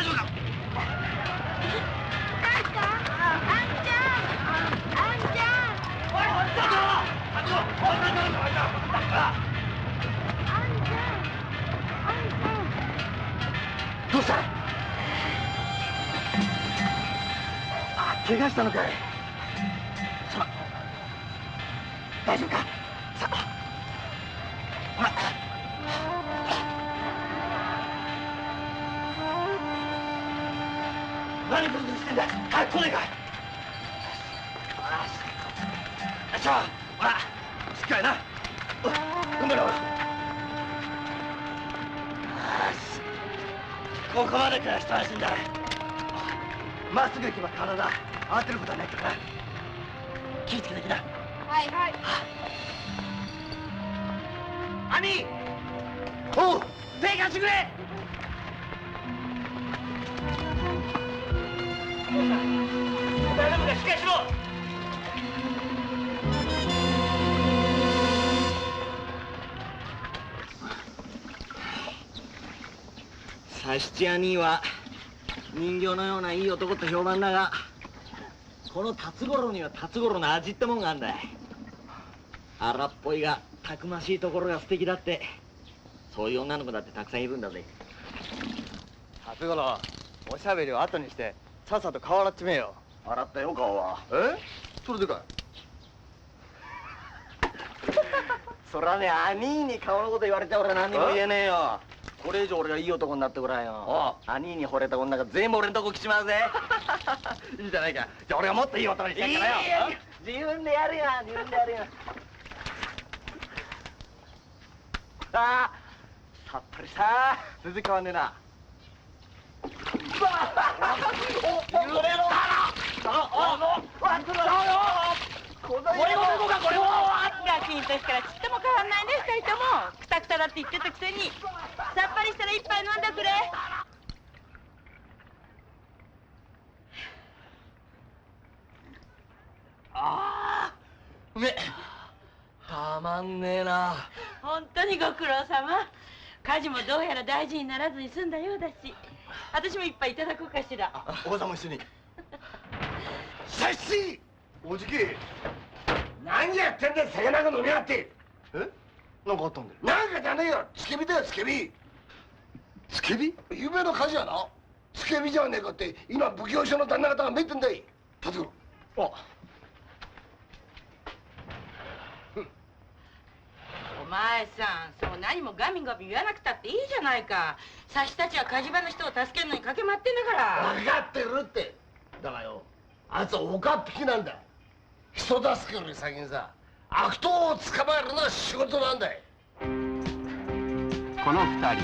大丈夫か。どうした。怪我したのかい。さあ大丈夫か。さあほら。何グズグズしてんだ。早く来ねえかい。よいしょ。ほらしっかりな。頑張れほら。ここまでから一安心だ。まっすぐ行けば体慌てることはないからな。気ぃつけてきな。はいはい。兄。おう手貸してくれ。大丈夫か。しっかりしろ。佐七兄は人形のようないい男と評判だが、この辰五郎には辰五郎の味ってもんがあんだい。荒っぽいがたくましいところが素敵だって、そういう女の子だってたくさんいるんだぜ。辰五郎、おしゃべりを後にしてさっさと顔洗っちめえよ。洗ったよ顔は。それでかい。そらね、兄に顔のこと言われて俺何にも言えねえよ。これ以上俺がいい男になってごらんよ。兄に惚れた女が全部俺のとこ来ちまうぜ。いいじゃないか。じゃあ俺がもっといい男にしてやるからよ。自分でやるよ、自分でやるよ。さっぱりした全然変わんねえな。ガキンとしからちっとも変わんないね、二人とも。くたくただって言ってたくせに。さっぱりしたら一杯飲んでくれ。うめえ。たまんねえな。本当にご苦労様。家事もどうやら大事にならずに済んだようだし、私も一杯いただこうかしら。王様一緒に。さっしおじき。何やってんだよ、酒なんか飲みやがって。なんかあったんだよ。なんかじゃねえよ、つけ火だよ、つけ火。つけ火？ゆうべの火事やな。つけ火じゃねえかって、今奉行所の旦那方がめってんだい。辰五郎。お前さん、そう何もガミガミ言わなくたっていいじゃないか。さしたちは火事場の人を助けるのに駆け回ってんだから。分かってるって。だがよ、あいつは岡っ引きなんだ。人助けより先にさ、悪党を捕まえるのが仕事なんだい。この二人、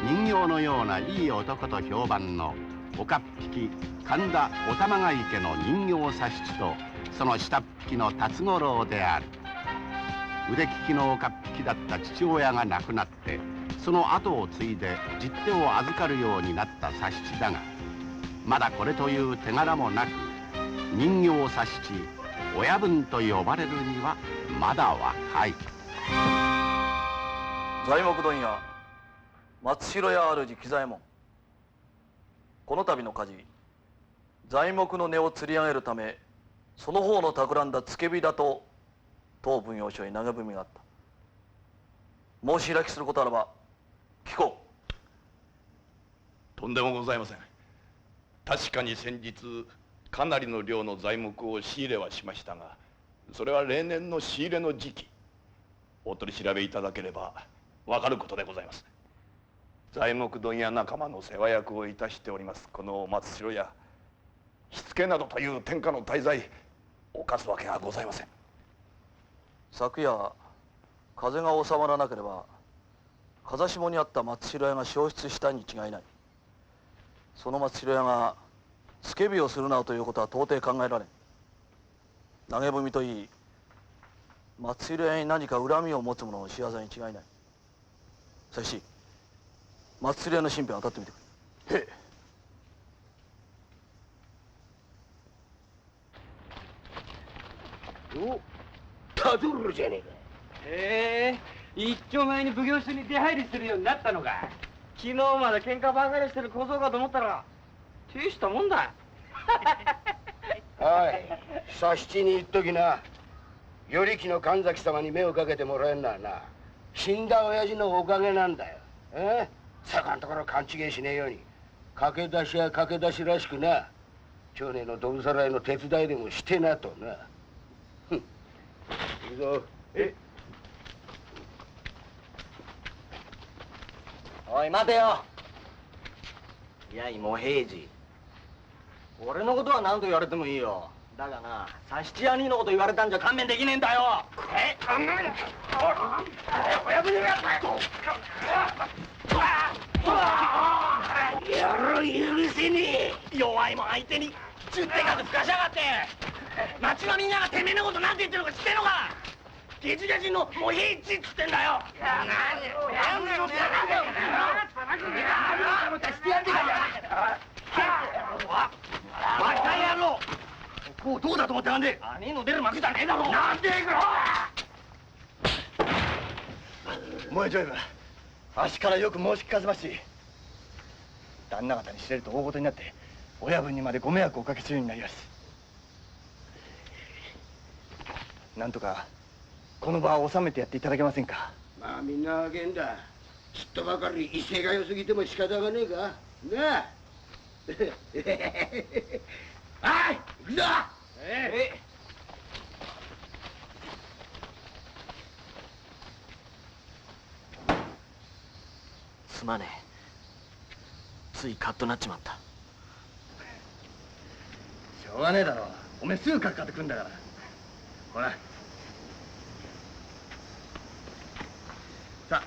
人形のようないい男と評判の岡っ引き神田お玉ヶ池の人形佐七と、その下っ引きの辰五郎である。腕利きの岡っ引きだった父親が亡くなって、その後を継いで十手を預かるようになった佐七だが、まだこれという手柄もなく、人形佐七親分と呼ばれるにはまだ若い。材木問屋松代屋主喜左衛門。この度の火事、材木の値を釣り上げるため、その方の企んだ付け火だと当奉行所へ投げ文があった。申し開きすることあらば聞こう。とんでもございません。確かに先日かなりの量の材木を仕入れはしましたが、それは例年の仕入れの時期。お取り調べいただければわかることでございます。材木問屋仲間の世話役をいたしておりますこの松代屋、火付けなどという天下の大罪犯すわけがございません。昨夜風が収まらなければ風下にあった松代屋が焼失したに違いない。その松代屋が付け火をするなどということは到底考えられん。投げ文といい、松代屋に何か恨みを持つ者の仕業に違いない。佐七、松代屋の身辺を当たってみてくれ。へえ。お、田所じゃねえか。へえ、一丁前に奉行所に出入りするようになったのか。昨日まで喧嘩ばかりしてる小僧かと思ったら大したもんだ。おい、佐七に言っときな。与力の神崎様に目をかけてもらえんのはな、死んだ親父のおかげなんだよ。そこんところ勘違いしねえように、駆け出しは駆け出しらしくな、町内のどぶさらいの手伝いでもしてなとな。行くぞ。おい待てよ。いやいも平次、俺のことは何と言われてもいいよ。だがな、佐七兄のこと言われたんじゃ勘弁できねえんだよ。親分にやる許せねえ。弱いもん相手に10手数吹かしやがって。町のみんながてめえのことなんて言ってるのか知ってんのか。ゲジゲジのもう平地っつってんだよ。バカ野郎、こうどうだと思ってなんで兄の出る幕じゃねえだろ。なんでいくの。もえちょいぶ、あっしからよく申し聞かせまし。旦那方に知れると大事になって親分にまでご迷惑をおかけするようになります。なんとかこの場を収めてやっていただけませんか。まあみんなあげんだ。ちっとばかり威勢が良すぎても仕方がねえかなあ。はい、行くぞ。すまねえ、ついカッとなっちまった。しょうがねえだろう。おめえすぐかかってくんだから。ほらさあ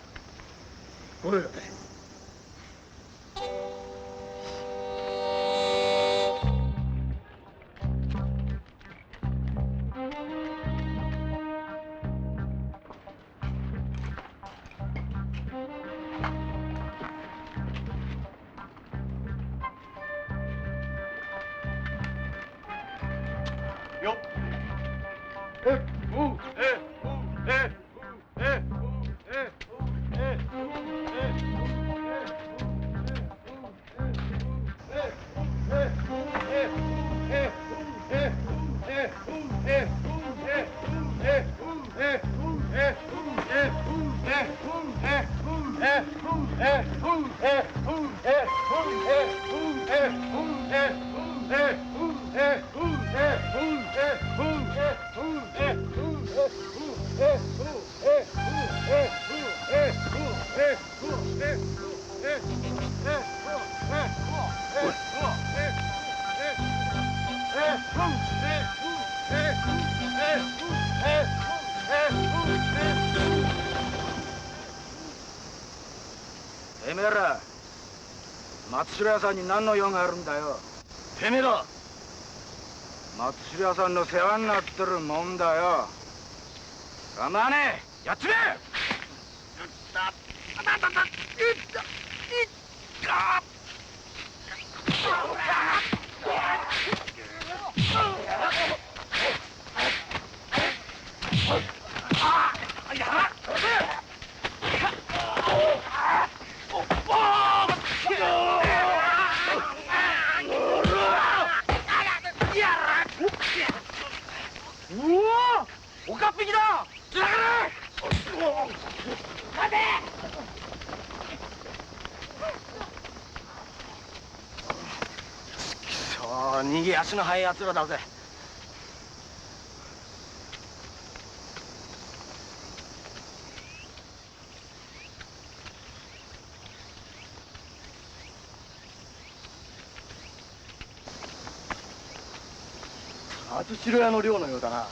ご用よって。よっ。てめえら松代屋さんに何の用があるんだよ。てめえだ。松代屋さんの世話になってるもんだよ。構わねえ、やっちめえ。おかっぴきだ。つながれ。待て。逃げ足の速い奴らだぜ。松代屋の寮のようだな。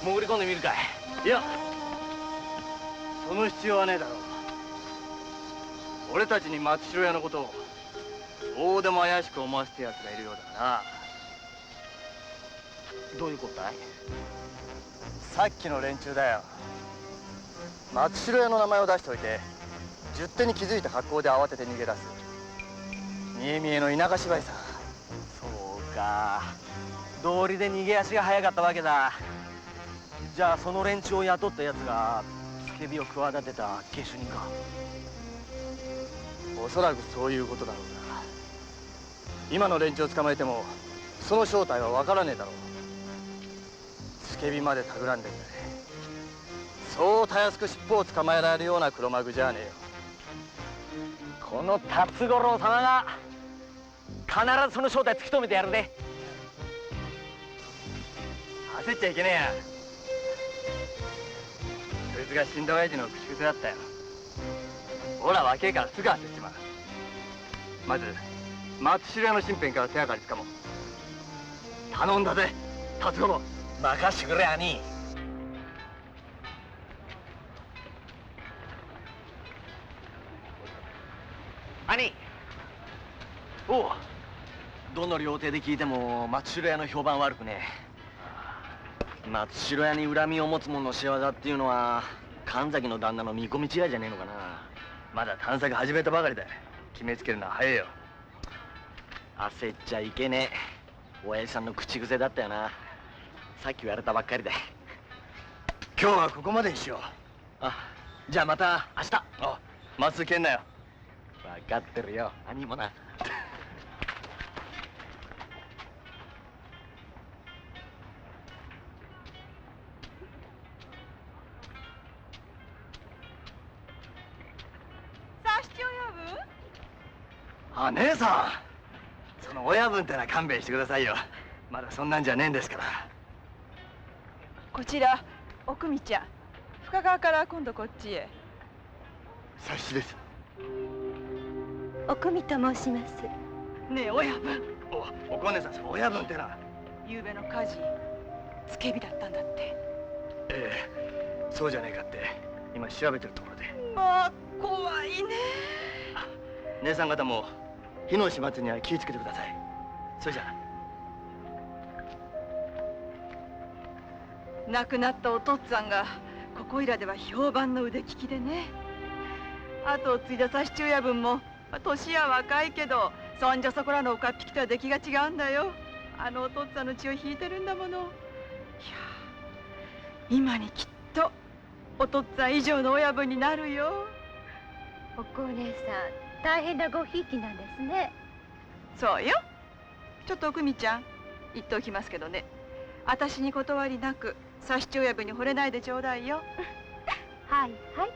潜り込んでみるかい。いや、その必要はねえだろう。俺たちに松代屋のことをどうでも怪しく思わせてやつがいるようだな。どういうことだい。さっきの連中だよ。松代屋の名前を出しておいて十手に気づいた格好で慌てて逃げ出す見え見えの田舎芝居さ。そうか、道理で逃げ足が速かったわけだ。じゃあその連中を雇ったやつが付け火を企てた下手人か。おそらくそういうことだろうが、今の連中を捕まえてもその正体はわからねえだろう。付け火まで企んでんだね。そうたやすく尻尾を捕まえられるような黒幕じゃねえよ。この辰五郎様が必ずその正体突き止めてやるね。焦っちゃいけねえや。そいつが死んだ親父の口癖だったよ。ほら若えからすぐ焦っちまう。まず松代屋の身辺から手がかりつかもう。頼んだぜ辰五郎。任してくれ兄。兄。おう。どの料亭で聞いても松代屋の評判悪くねえ。松代屋に恨みを持つ者の仕業っていうのは神崎の旦那の見込み違いじゃねえのかな。まだ探索始めたばかりだ。決めつけるのは早いよ。焦っちゃいけねえ。親父さんの口癖だったよな。さっき言われたばっかりで。今日はここまでにしよう。あ、じゃあまた明日。あ、まっすぐ蹴んなよ。分かってるよ兄もな。あ、姉さん、その親分ってのは勘弁してくださいよ。まだそんなんじゃねえんですから。こちら奥美ちゃん、深川から今度こっちへ。察しです。奥美と申します。ねえ親分、おこねさん、その親分ってのは。昨べの火事つけ火だったんだって。ええ、そうじゃねえかって今調べてるところで。まあ怖いね。姉さん方も火の始末には気をつけてください。それじゃ。亡くなったお父っつぁんがここいらでは評判の腕利きでね。後を継いだ佐七親分も年は若いけどそんじょそこらの岡っ引きとは出来が違うんだよ。あのお父っつぁんの血を引いてるんだもの。いや今にきっとお父っつぁん以上の親分になるよ。お子お姉さん、大変なごひいきなんですね。そうよ。ちょっと奥美ちゃん言っておきますけどね、私に断りなく佐七親分に惚れないでちょうだいよ。はいはい。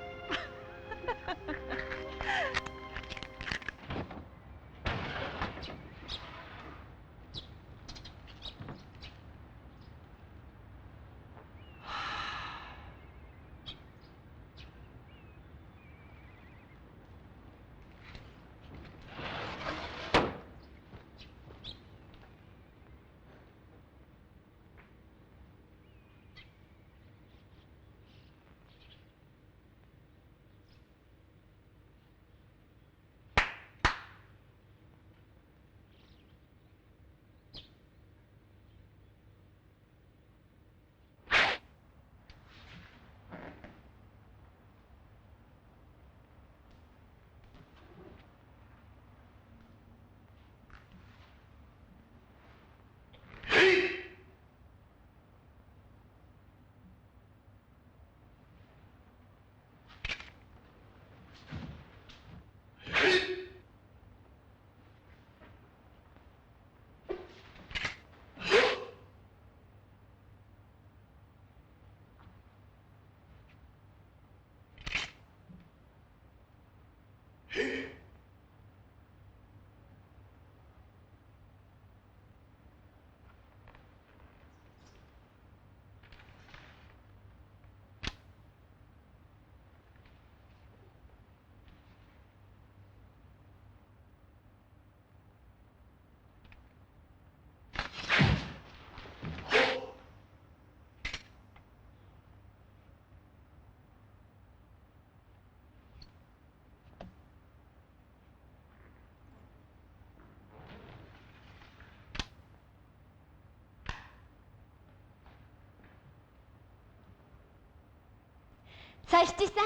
佐七さん。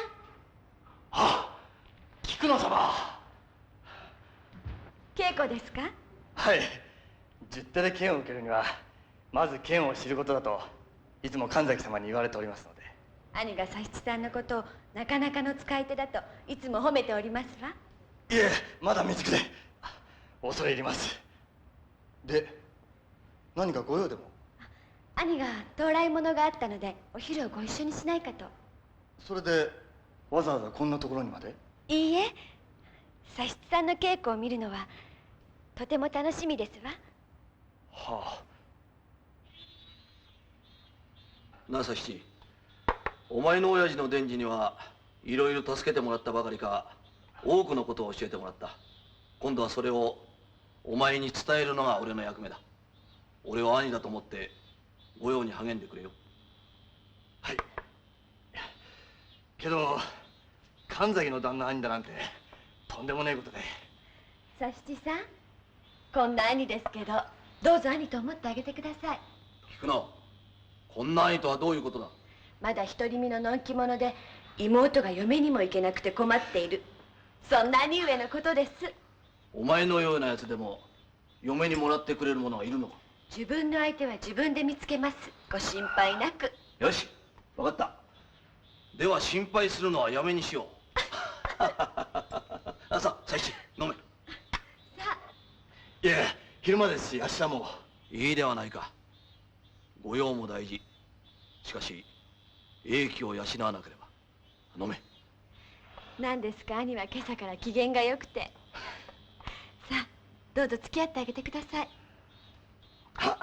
あ、菊野様。稽古ですか？はい。十手で剣を受けるにはまず剣を知ることだといつも神崎様に言われておりますので。兄が佐七さんのことをなかなかの使い手だといつも褒めておりますわ。いえ、まだ未熟で。恐れ入ります。で、何かご用でも？兄が到来物があったのでお昼をご一緒にしないかと。それでわざわざこんなところにまで？いいえ、佐七さんの稽古を見るのはとても楽しみですわ。はあ。なあ佐七、お前の親父の伝次にはいろいろ助けてもらったばかりか多くのことを教えてもらった。今度はそれをお前に伝えるのが俺の役目だ。俺を兄だと思って御用に励んでくれよ。はい。けど神崎の旦那兄だなんてとんでもねえことで。佐七さん、こんな兄ですけどどうぞ兄と思ってあげてください。聞くな。こんな兄とはどういうことだ？まだ独り身ののんき者で妹が嫁にも行けなくて困っている、そんな兄上のことです。お前のようなやつでも嫁にもらってくれる者がいるのか？自分の相手は自分で見つけます。ご心配なく。よし、分かった。では心配するのはやめにしよう。あ、さあ佐七、飲め。さあ。いえ、昼間ですし明日も。いいではないか。御用も大事。しかし英気を養わなければ。飲め。何ですか、兄は今朝から機嫌が良くて。さあ、どうぞ付き合ってあげてください。はっ。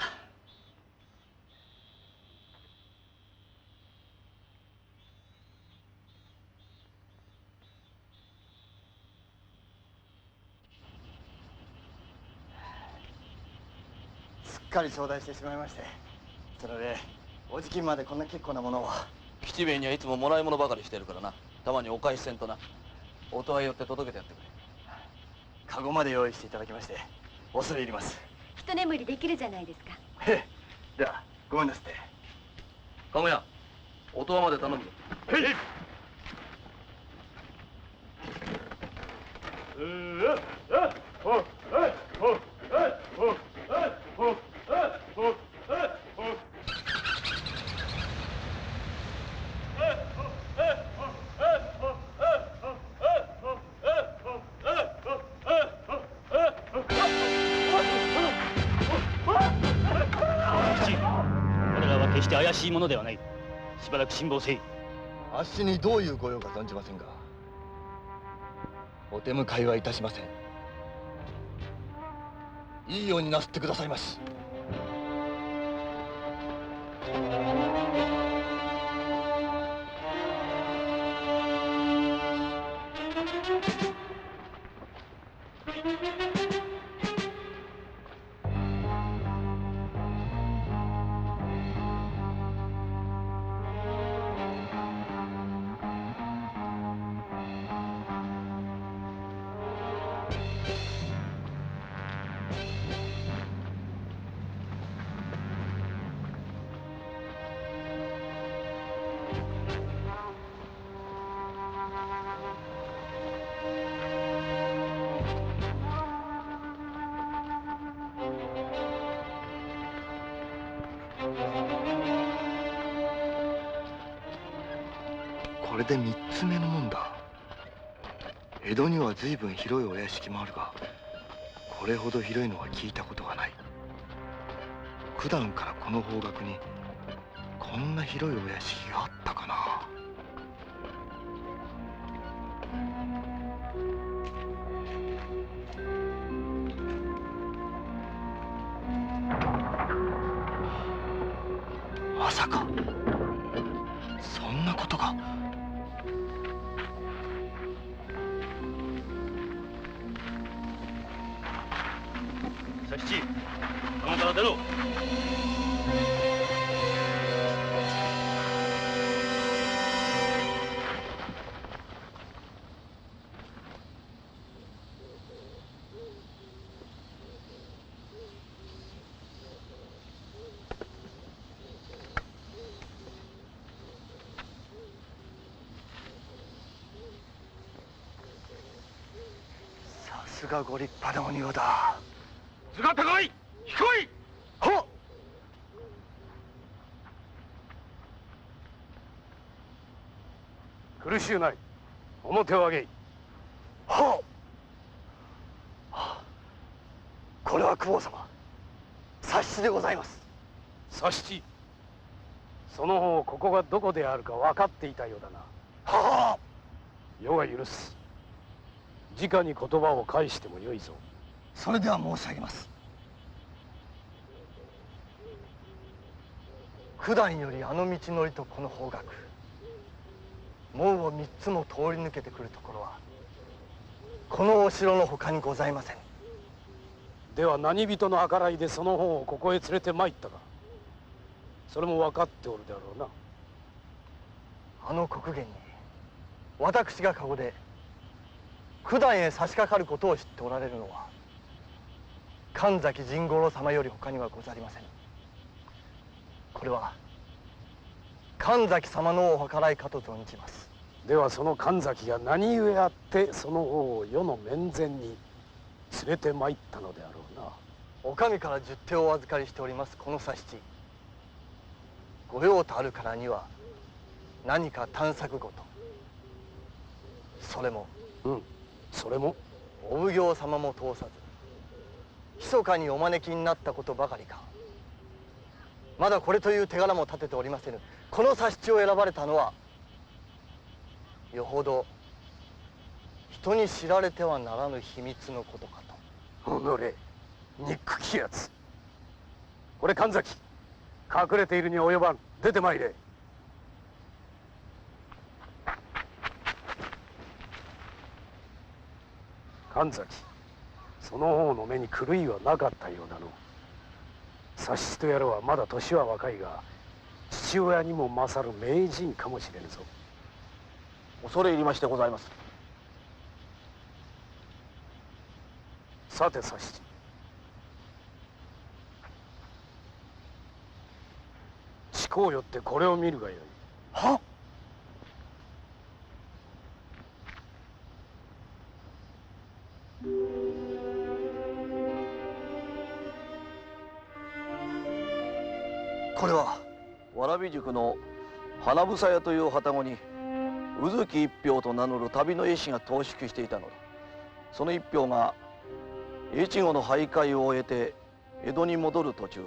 すっかり頂戴してしまいまして、それでおじきんまでこんな結構なものを。吉兵衛にはいつももらい物ばかりしてるからな。たまにお返しせんとな。音羽寄って届けてやってくれ。カゴまで用意していただきまして恐れ入ります。一眠りできるじゃないですか。へえ、ではごめんなさって。かごや、音羽まで頼むよ。へい。我らは決して怪しいものではない。しばらく辛抱せい。あっしにどういうご用か存じませんが、お手向かいはいたしません。いいようになすってくださいまし。これで3つ目のもんだ。江戸には随分広いお屋敷もあるが、これほど広いのは聞いたことがない。普段からこの方角にこんな広いお屋敷があったかな。まさかそんなことが。佐七、釜から出ろ。さすがご立派なお庭だ。図が高い。低い。はっ。苦しゅうない。面を上げい。はっ。これは公方様、佐七でございます。佐七、その方ここがどこであるか分かっていたようだな。はあ。余が許す。直に言葉を返してもよいぞ。それでは申し上げます。九段よりあの道のりとこの方角、門を3つも通り抜けてくるところはこのお城の他にございません。では何人の計らいでその方をここへ連れて参ったか、それも分かっておるであろうな。あの刻限に私が駕籠で九段へ差し掛かることを知っておられるのは神崎甚五郎様より他にはござりません。これは神崎様のお計らいかと存じます。ではその神崎が何故あってその方を世の面前に連れて参ったのであろうな。お上から十手をお預かりしておりますこの佐七、ご用とあるからには何か探索ごと、それもそれもお奉行様も通さず密かにお招きになったことばかりか、まだこれという手柄も立てておりませぬこの佐七を選ばれたのはよほど人に知られてはならぬ秘密のことかと。おのれ、憎きやつ。これ神崎、隠れているに及ばん。出てまいれ。神崎、その方の目に狂いはなかったようだの。佐七とやらはまだ年は若いが父親にも勝る名人かもしれぬぞ。恐れ入りましてございます。さて佐七、地高よってこれを見るがよい。はっ。これは蕨宿の花房屋という旅籠に宇月一票と名乗る旅の絵師が投宿していたのだ。その一票が越後の徘徊を終えて江戸に戻る途中、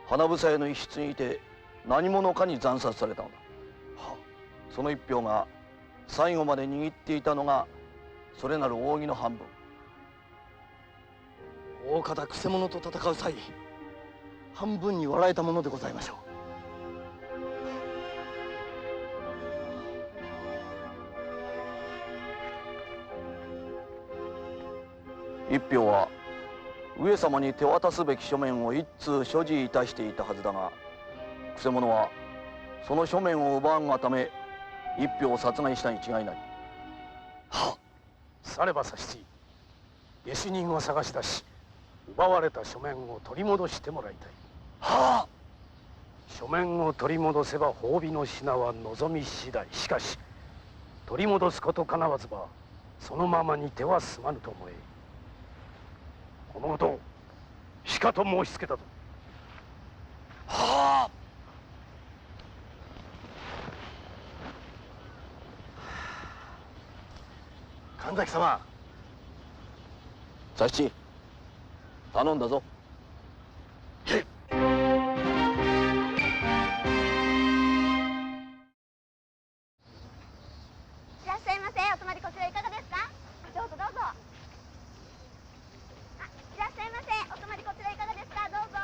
花房屋の一室にいて何者かに惨殺されたのだ。その一票が最後まで握っていたのがそれなる扇の半分。大方くせ者と戦う際半分に割られたものでございましょう。一票は上様に手渡すべき書面を一通所持いたしていたはずだが、くせ者はその書面を奪わんがため一票を殺害したに違いない。はっ。されば佐七、下手人を探し出し奪われた書面を取り戻してもらいたい。はあ。書面を取り戻せば褒美の品は望み次第。しかし取り戻すことかなわずばそのままに手は済まぬと思え。このことをしかと申しつけたぞ。はあ。神崎様。佐七、頼んだぞ。いらっしゃいませ。お泊まりこちらいかがですか？どうぞどうぞ。いらっしゃいませ。お泊まりこちらいかがですか？どうぞ。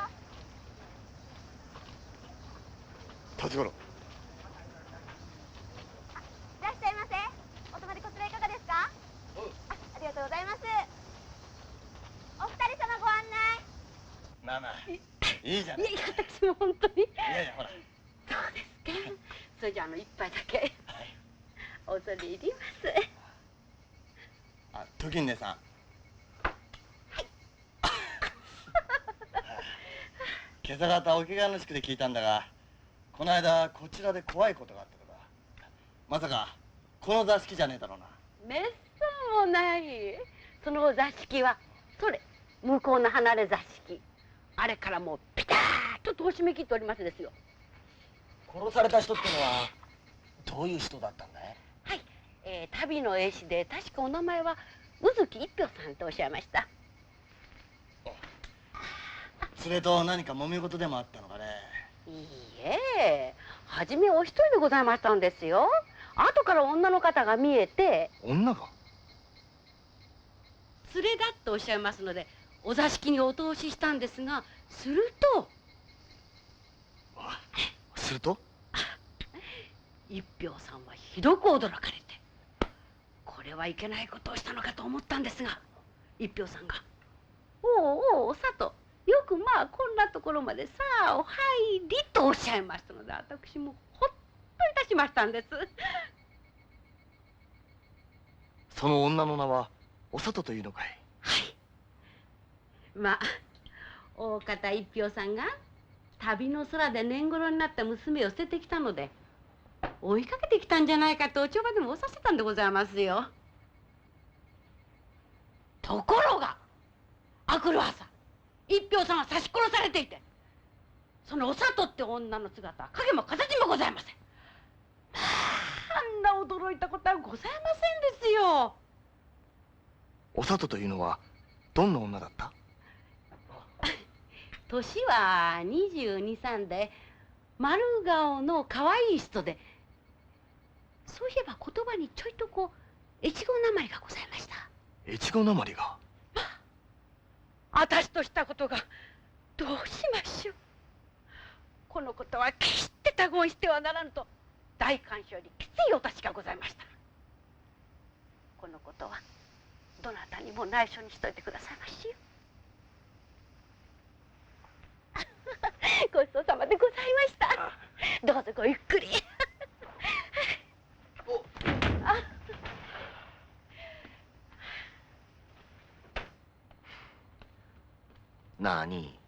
辰五郎、いらっしゃいませ。お泊まりこちらいかがですか？ありがとうございます。お二人様ご案内。まあまあいいじゃない。いや私も本当に。いやいやほら。そうですか。それじゃ一杯だけ。恐れ入ります。あ、時ねさん。今朝方お怪我のしくで聞いたんだが、この間こちらで怖いことがあったのだ。まさかこの座敷じゃねえだろうな。めっそうもない。その座敷はそれ向こうの離れ座敷。あれからもうピタッと戸を閉め切っておりますですよ。殺された人ってのはどういう人だったんだい？はい、旅の絵師で確かお名前は宇月一票さんとおっしゃいました。連れと何か揉め事でもあったのかね。いいえ、初めお一人でございましたんですよ。後から女の方が見えて、女が？連れだっておっしゃいますので、お座敷にお通ししたんですが、すると一票さんはひどく驚かれて、これはいけないことをしたのかと思ったんですが、一票さんが「おうおうお里、よくまあこんなところまでさあお入り」とおっしゃいましたので、私もほっといたしましたんです。その女の名はお里というのかい？はい。まあ大方一票さんが旅の空で年頃になった娘を捨ててきたので、追いかけてきたんじゃないかとお帳場でもおさせたんでございますよ。ところが明くる朝、一票さんは刺し殺されていて、そのお里って女の姿は影も形もございません。あんな驚いたことはございませんですよ。お里というのはどんな女だった？年は22、3で丸顔の可愛い人で、そういえば言葉にちょいとこう越後なまりがございました。越後なまりが？私としたことがどうしましょう。このことは決して他言してはならぬと大官所よりきついお達しがございました。このことはどなたにも内緒にしといてくださいましよ。ごちそうさまでございました。どうぞごゆっくり。なあに、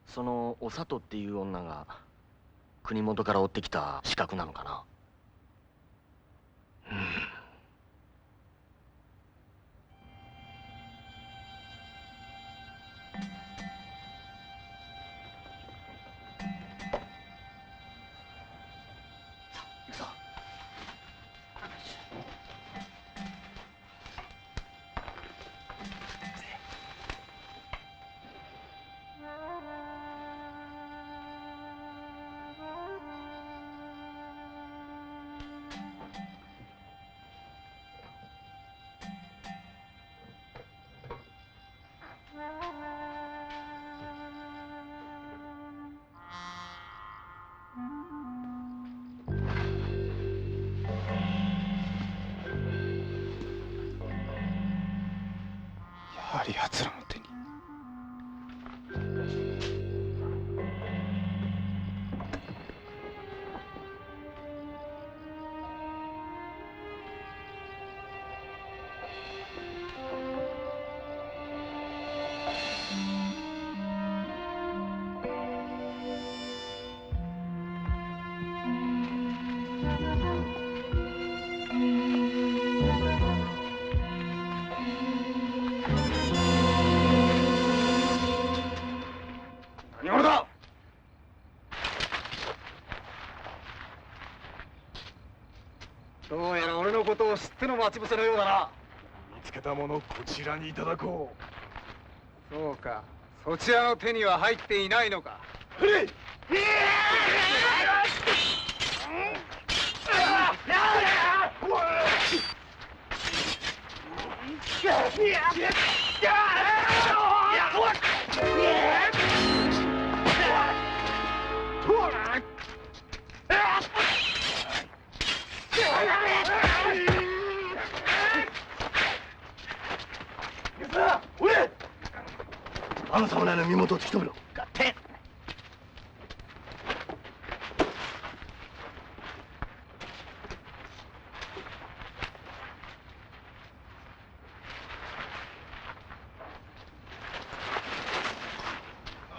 そのお里っていう女が国元から追ってきた刺客なのかな？やはり奴らの手に。何者だ？どうやら俺のことを知っての待ち伏せのようだな。見つけたものこちらにいただこう。そうか、そちらの手には入っていないのか。あの侍の身元を突き止めろ。合点。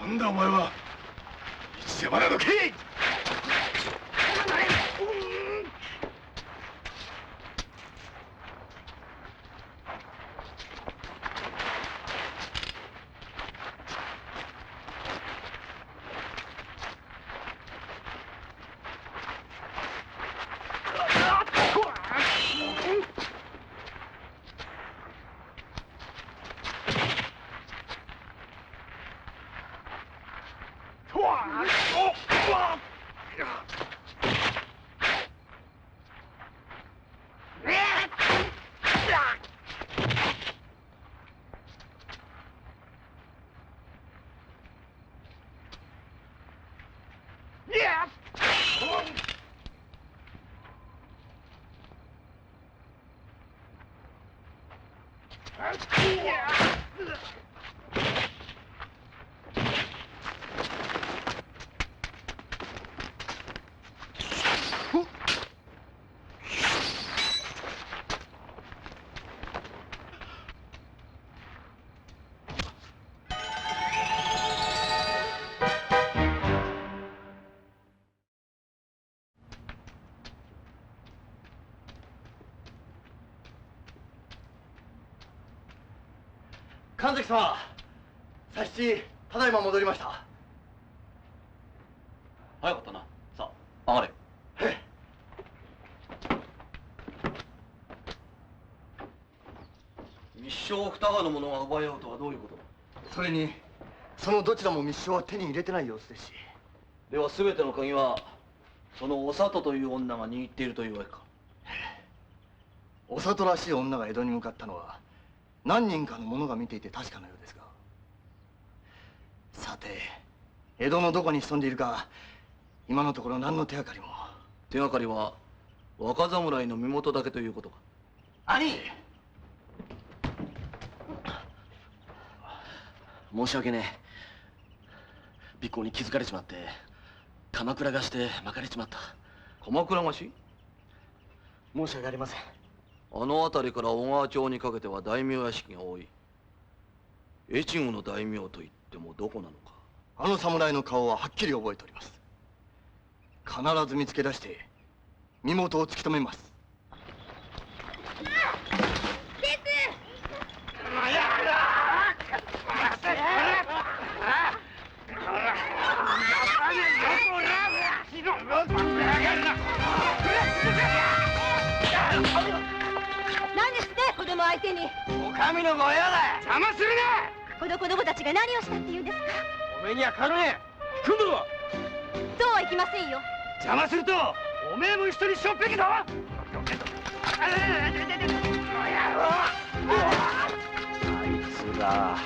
なんだお前は。一手花のけい。神崎様、佐七ただいま戻りました。早かったな。さあ上がれ。密書を二葉の者が奪い合うとはどういうことだ。それにそのどちらも密書は手に入れてない様子ですし。では全ての鍵はそのお里という女が握っているというわけか。お里らしい女が江戸に向かったのは何人かの者が見ていて確かなようですが、さて江戸のどこに潜んでいるか今のところ何の手がかりも。手がかりは若侍の身元だけということか。兄、申し訳ねえ。尾行に気づかれちまって鎌倉がして巻かれちまった。鎌倉貸し？申し訳ありません。あの辺りから小川町にかけては大名屋敷が多い。越後の大名といってもどこなのか。あの侍の顔ははっきり覚えております。必ず見つけ出して身元を突き止めます。何ですね、子供相手に。お上の御用だ。邪魔するな。この子供たちが何をしたって言うんですか。おめえにはかるねえ。来んだろ。そうはいきませんよ。邪魔するとおめえも一緒にしょっぺきだ。あいつだ。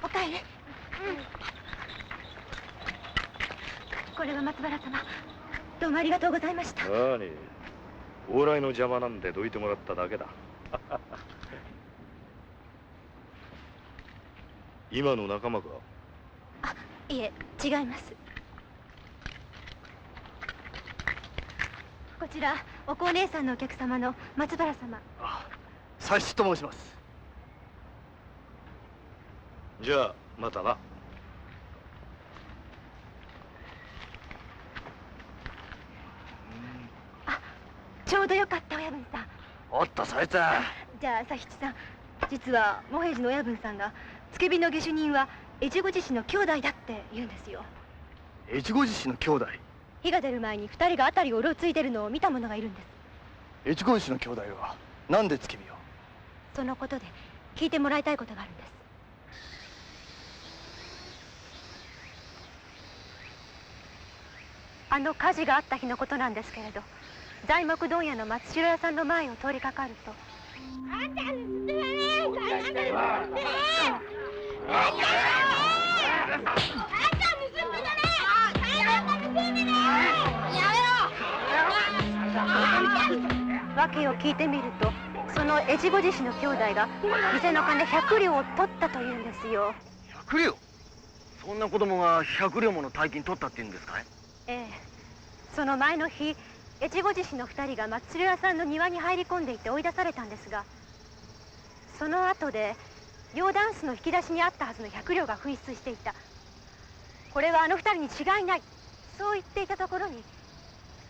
お帰り。これは松原様、どうもありがとうございました。何、往来の邪魔なんでどいてもらっただけだ。今の仲間か？あ、いえ、違います。こちらお子姉さんのお客様の松原様。佐七と申します。じゃあまたな。ちょうどよかった親分さん。おっとそいつ。じゃあ佐七さん、実は茂平寺の親分さんが付け火の下手人は越後寺氏の兄弟だって言うんですよ。越後寺氏の兄弟？火が出る前に二人が辺りをうろついてるのを見た者がいるんです。越後寺氏の兄弟はなんで付け火を？そのことで聞いてもらいたいことがあるんです。あの火事があった日のことなんですけれど、材木問屋の松代屋さんの前を通りかかると。あんた盗んでねえ。あんた盗んでねえ。あんた盗んでねえ。訳を聞いてみると、その越後寺氏の兄弟が店の金100両を取ったというんですよ。100両？そんな子供が100両もの大金取ったって言うんですかい？ええ、その前の日、越後寺氏の2人が松代屋さんの庭に入り込んでいて追い出されたんですが、その後で両ダンスの引き出しにあったはずの100両が紛失していた。これはあの2人に違いない、そう言っていたところに、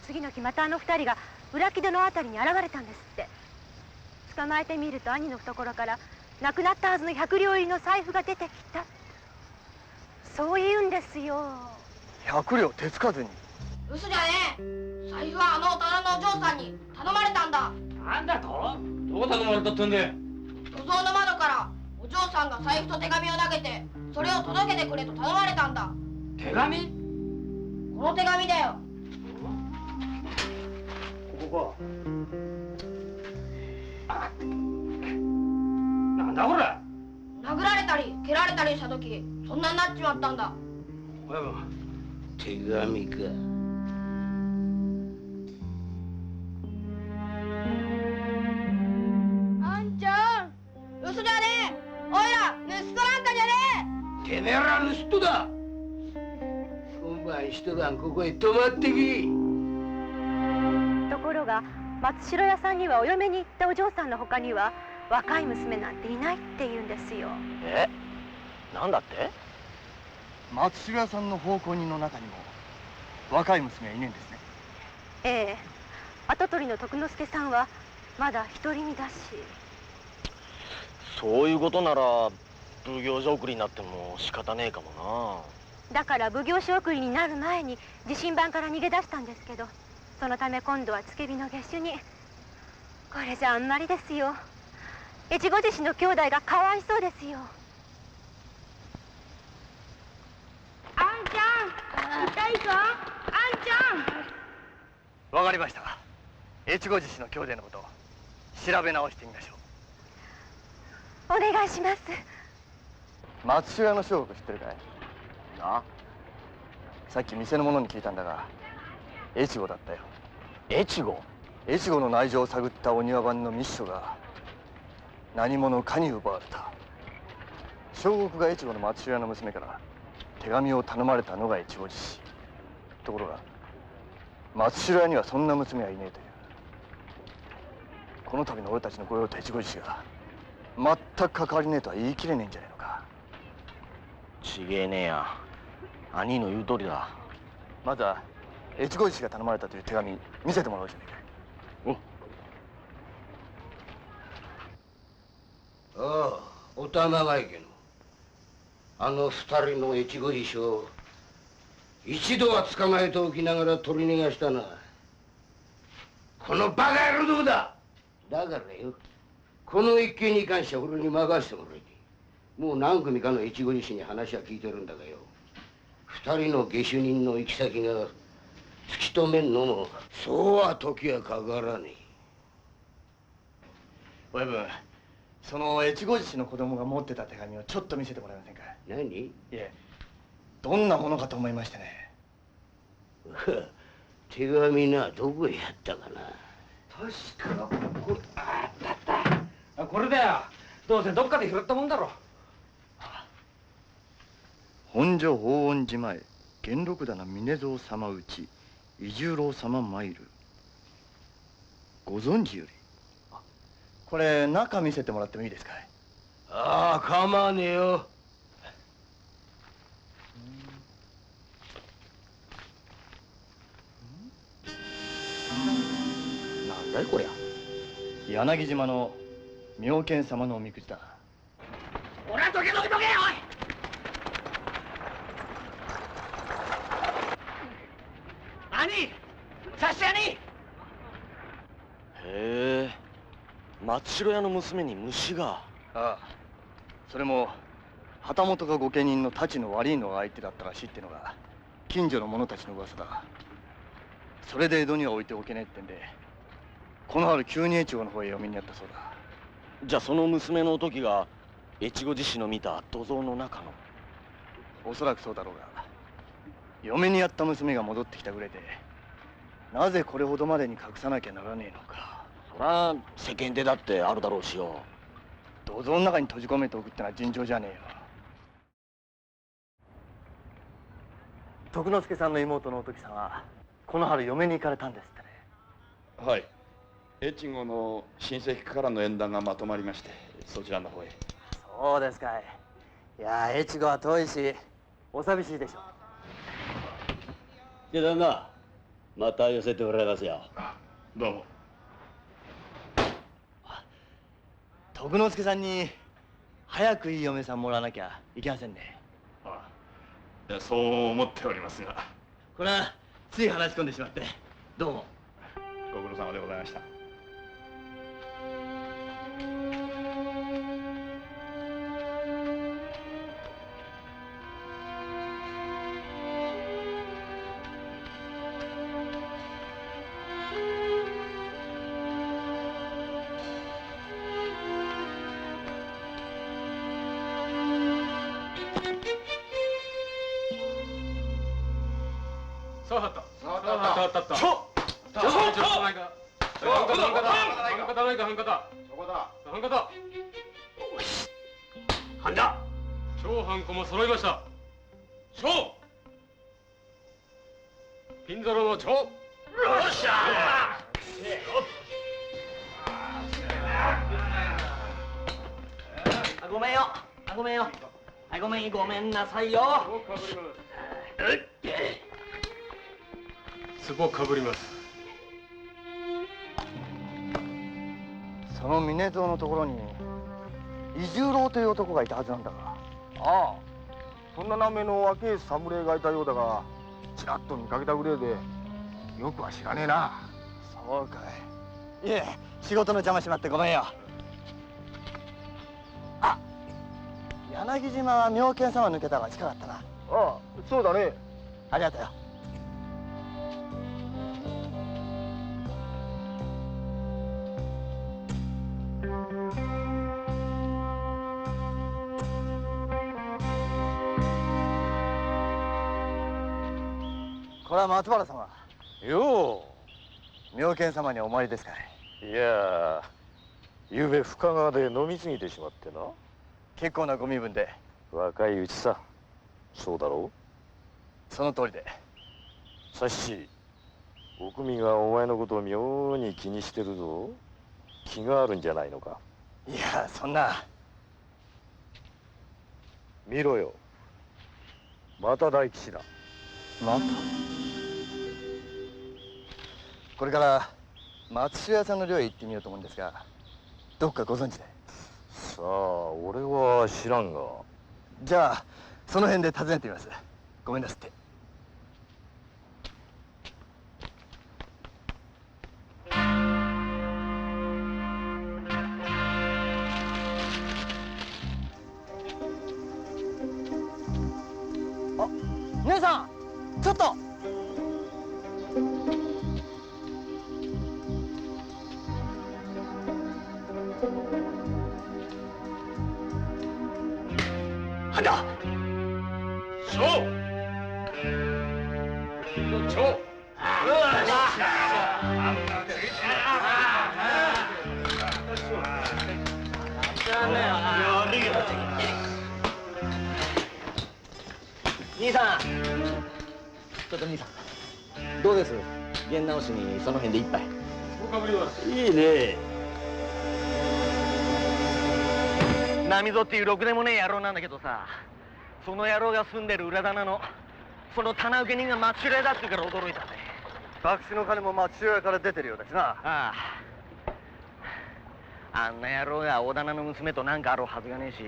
次の日またあの2人が裏木戸のあたりに現れたんですって。捕まえてみると兄の懐から亡くなったはずの100両入りの財布が出てきた。そう言うんですよ。100両手つかずに。嘘じゃねえ。財布はあのお棚のお嬢さんに頼まれたんだ。なんだと？どう頼まれたってんで？土蔵の窓からお嬢さんが財布と手紙を投げて、それを届けてくれと頼まれたんだ。手紙？この手紙だよ。ここか。なんだこれ？殴られたり蹴られたりした時、そんなになっちまったんだ。親分。手紙か。あんちゃん、嘘じゃねえ。おいら盗人なんかじゃねてめえら盗人だ。今晩一晩ここへ泊まってき。ところが松代屋さんにはお嫁に行ったお嬢さんの他には若い娘なんていないって言うんですよ。え？なんだって？松代屋さんの奉公人の中にも若い娘はいねえんですね。ええ、跡取りの徳之助さんはまだ独り身だし。そういうことなら奉行所送りになっても仕方ねえかもだから奉行所送りになる前に地震盤から逃げ出したんですけど、そのため今度は付け火の下手に。これじゃあんまりですよ。越後獅子の兄弟がかわいそうですよ。え。あんちゃん、痛いか？あんちゃん。わかりました。越後獅子の兄弟のこと調べ直してみましょう。お願いします。松代屋の正国知ってるかい？あ？さっき店の者に聞いたんだが、越後だったよ。越後？越後の内情を探ったお庭番の密書が何者かに奪われた。正国が越後の松代屋の娘から手紙を頼まれたのが越後獅子。ところが松代屋にはそんな娘はいねえという。この度の俺たちの御用と越後獅子が全く関わりねえとは言い切れねえんじゃねえのか。ちげえねえや。兄の言う通りだ。まずは越後獅子が頼まれたという手紙見せてもらおうじゃねえか。ああ、お玉が池のあの二人の越後獅子を一度は捕まえておきながら取り逃がしたな。このバカ野郎どこだ。だからよ、この一件に関しては俺に任せてもらいて。もう何組かの越後獅子に話は聞いてるんだがよ、二人の下手人の行き先が突き止めんのもそうは時はかからねえ。親分、その越後獅子の子供が持ってた手紙をちょっと見せてもらえませんか。何？いえ、どんなものかと思いましてね。手紙な、どこへやったかな。確かこれ、あった。これだよ。どうせどっかで拾ったもんだろ。本所法恩寺前元禄棚峰蔵様内伊十郎様参る。ご存知より。これ中見せてもらってもいいですかい？ああ、構わねえよ。なんだいこりゃ。柳島の妙見様のおみくじだ。おらどけどけどけ、おい。兄、差し屋に。へえ、松代屋の娘に虫が。ああ、それも旗本が御家人の太刀の悪いのが相手だったらしいってのが近所の者たちの噂だ。それで江戸には置いておけねえってんで、この春急に越後の方へ嫁にやったそうだ。じゃあその娘の時が越後獅子の見た土蔵の中の。おそらくそうだろうが、嫁にやった娘が戻ってきたぐらいでなぜこれほどまでに隠さなきゃならねえのか。そりゃ世間体だってあるだろうしよ。土蔵の中に閉じ込めておくってのは尋常じゃねえよ。徳之助さんの妹のお時さんはこの春嫁に行かれたんですってね。はい。越後の親戚からの縁談がまとまりまして、そちらの方へ。そうですかい。いや、越後は遠いしお寂しいでしょう。じゃあ旦那、また寄せてもらいますよ。どうも。徳之助さんに早くいい嫁さんもらわなきゃいけませんね。そう思っておりますが。これはつい話し込んでしまってどうも。ご苦労様でございました。ピンゾロの蝶。よっしゃー。ごめんよ。ごめんよ。ごめんなさいよ。壺かぶります。その峰蔵のところに伊十郎という男がいたはずなんだが。ああ、そんな名前の若い侍がいたようだが、ちらっと見かけたぐらいでよくは知らねえな。そうかい。いえ、仕事の邪魔しまってごめんよ。あ、柳島は妙見様抜けたが近かったな。ああ、そうだね。ありがとうよ。これは松原様。よ妙見様にお参りですかい。う。いや、ゆうべ深川で飲み過ぎてしまってな。結構なご身分で。若いうちさ。そうだろその通りで。う。さっし、おくみがお前のことを妙に気にしてるぞ。気があるんじゃないのか。いや、そんな。見ろよ。また大吉だ。また。これから松代屋さんの寮へ行ってみようと思うんですが、どっかご存知で？さあ、俺は知らんが。じゃあその辺で訪ねてみます。ごめんなすって。あ、姉さん、ちょっと。なんだ。蝶。蝶。兄さん、ちょっと兄さん、どうです？弦直しにその辺で一杯。かぶります。いいね。波蔵っていうろくでもねえ野郎なんだけどさ、その野郎が住んでる裏棚のその棚受け人が松代屋だって言うから驚いたね。博打の金も松代屋から出てるようだしな。ああ、あんな野郎が大棚の娘となんかあるはずがねえし、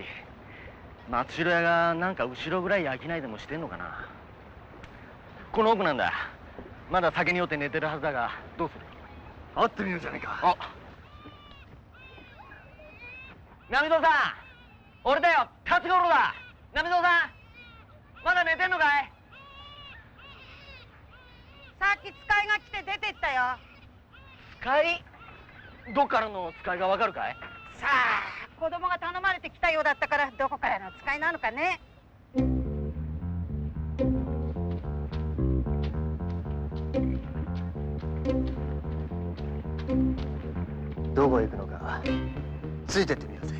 松代屋がなんか後ろぐらい商いでもしてんのかな。この奥なんだ。まだ酒に酔って寝てるはずだが、どうする？会ってみようじゃないか。あ、波蔵さん、俺だよ、辰五郎だ。波蔵さん、まだ寝てんのかい？さっき使いが来て出てったよ。使い？どっからの使いがわかるかい？さあ、子供が頼まれてきたようだったからどこからの使いなのかね。どこへ行くのかついてってみようぜ。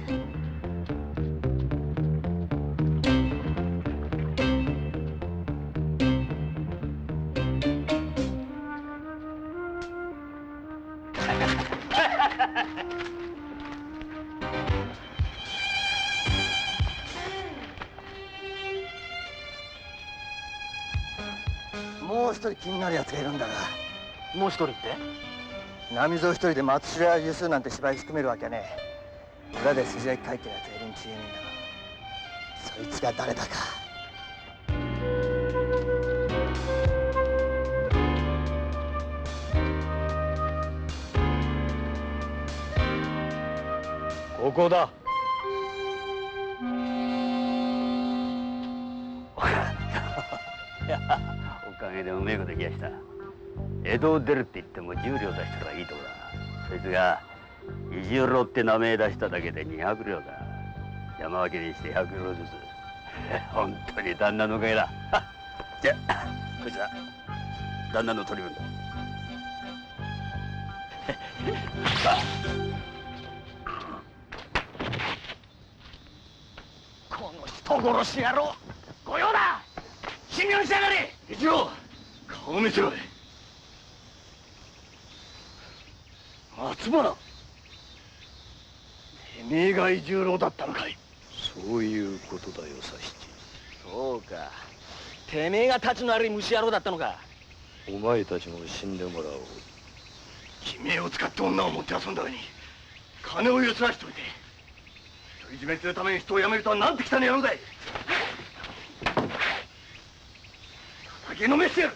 もう一人気になるやつがいるんだが。もう一人って？波蔵一人で松代屋ゆすなんて芝居仕組めるわけねえ。裏で筋書き書いてるやつがいるに違えねえんだが。そいつが誰だか。ここだ。おかげでうめえことできやした。江戸を出るって言っても10両出したらいいとこだ。そいつが二十両って名前出しただけで200両だ。山分けにして100両ずつ。本当に旦那のおかげだ。じゃあこいつは旦那の取り分だ。この人殺し野郎、御用だ。信用しやがれ。一郎、顔見せろ。松原、てめえが伊十郎だったのかい。そういうことだよ、佐七。そうか、てめえがたちの悪い虫野郎だったのか。お前たちも死んでもらおう。偽名を使って女を持って遊んだ上に金をゆすらしておいて、独り占めするために人を辞めるとはなんて汚い野郎だい。酒飲めしてやる。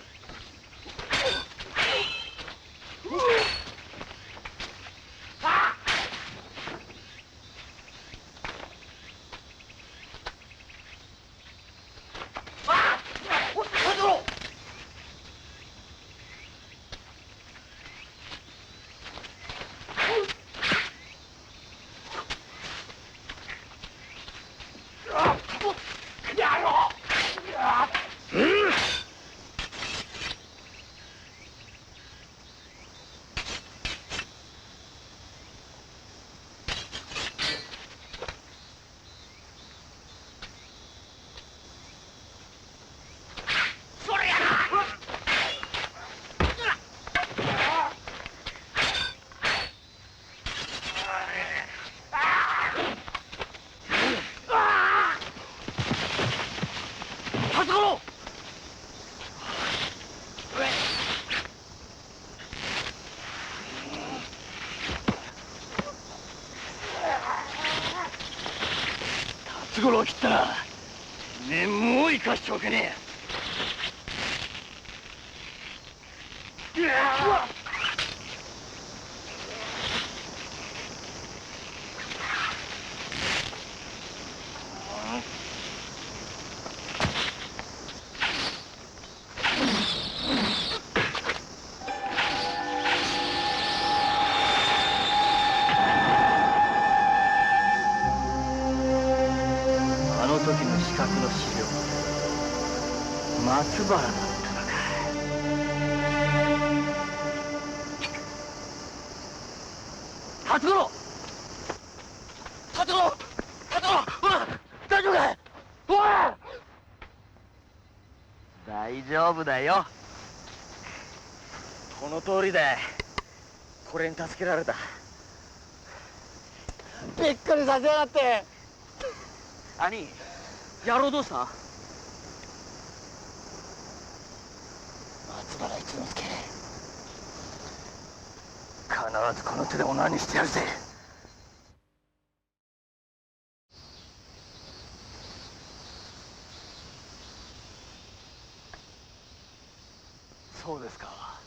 辰五郎を切ったら、ねえもう生かしておけねえ。あの時の四角の資料、松原だったのか。辰五郎、辰五郎、辰五郎、大丈夫かい。おい、大丈夫だよ。この通りだ。これに助けられた。びっくりさせやがって。兄、野郎どうした。松原一之輔、必ずこの手で女にしてやるぜ。そうですか。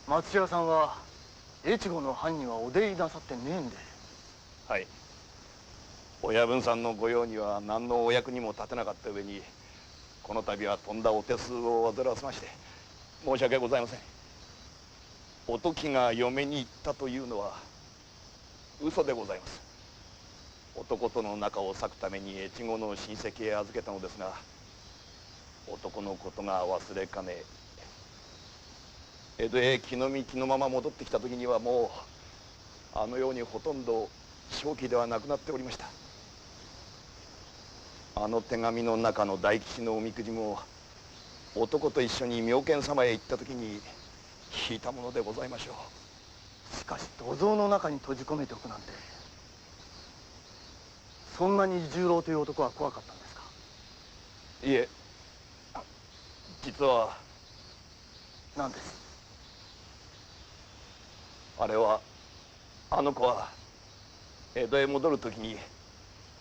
松屋さんは越後の藩にはお出入りなさってねえんで。はい。親分さんの御用には何のお役にも立てなかった上に、この度はとんだお手数を煩わせまして申し訳ございません。お時が嫁に行ったというのは嘘でございます。男との仲を裂くために越後の親戚へ預けたのですが、男のことが忘れかね、江戸へ気の身気のまま戻ってきた時にはもうあのようにほとんど正気ではなくなっておりました。あの手紙の中の大吉のおみくじも男と一緒に妙見様へ行った時に引いたものでございましょう。しかし土蔵の中に閉じ込めておくなんて、そんなに十郎という男は怖かったんですか。いえ、実は何です。あれは、あの子は江戸へ戻る時に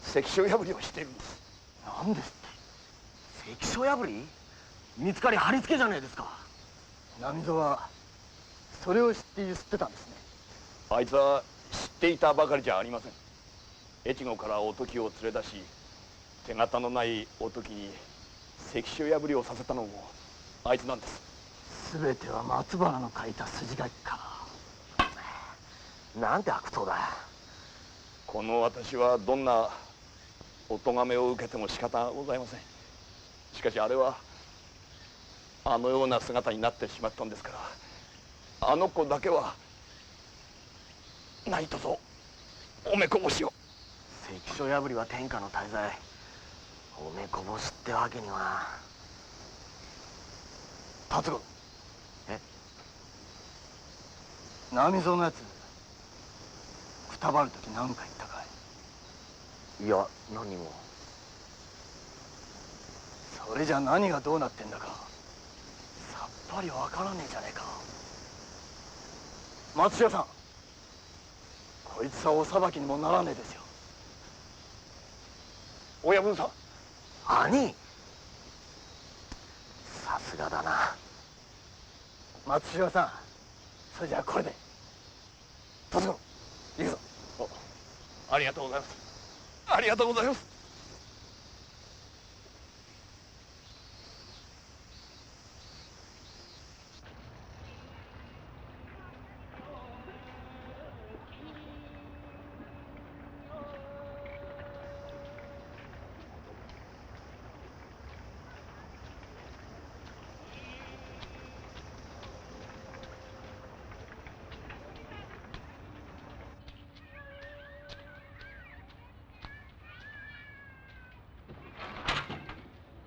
関所破りをしているんです。なんですって関所破り？見つかり貼り付けじゃねえですか。波蔵はそれを知ってゆすってたんですね。あいつは知っていたばかりじゃありません。越後からおときを連れ出し、手形のないおときに関所破りをさせたのもあいつなんです。全ては松原の書いた筋書きか。なんて悪党だ。この私はどんなお咎めを受けても仕方ございません。しかしあれはあのような姿になってしまったんですから、あの子だけは何とぞおめこぼしを。関所破りは天下の大罪。おめこぼしってわけには。達郎。え？波蔵のやつくたばる時何か言ったかい？いや、何も。それじゃ何がどうなってんだかさっぱりわからねえじゃねえか。松代さん、こいつはお裁きにもならねえですよ。親分さん。兄、さすがだな。松代さん、それじゃあこれで。達郎、行くぞ。ありがとうございます。ありがとうございます。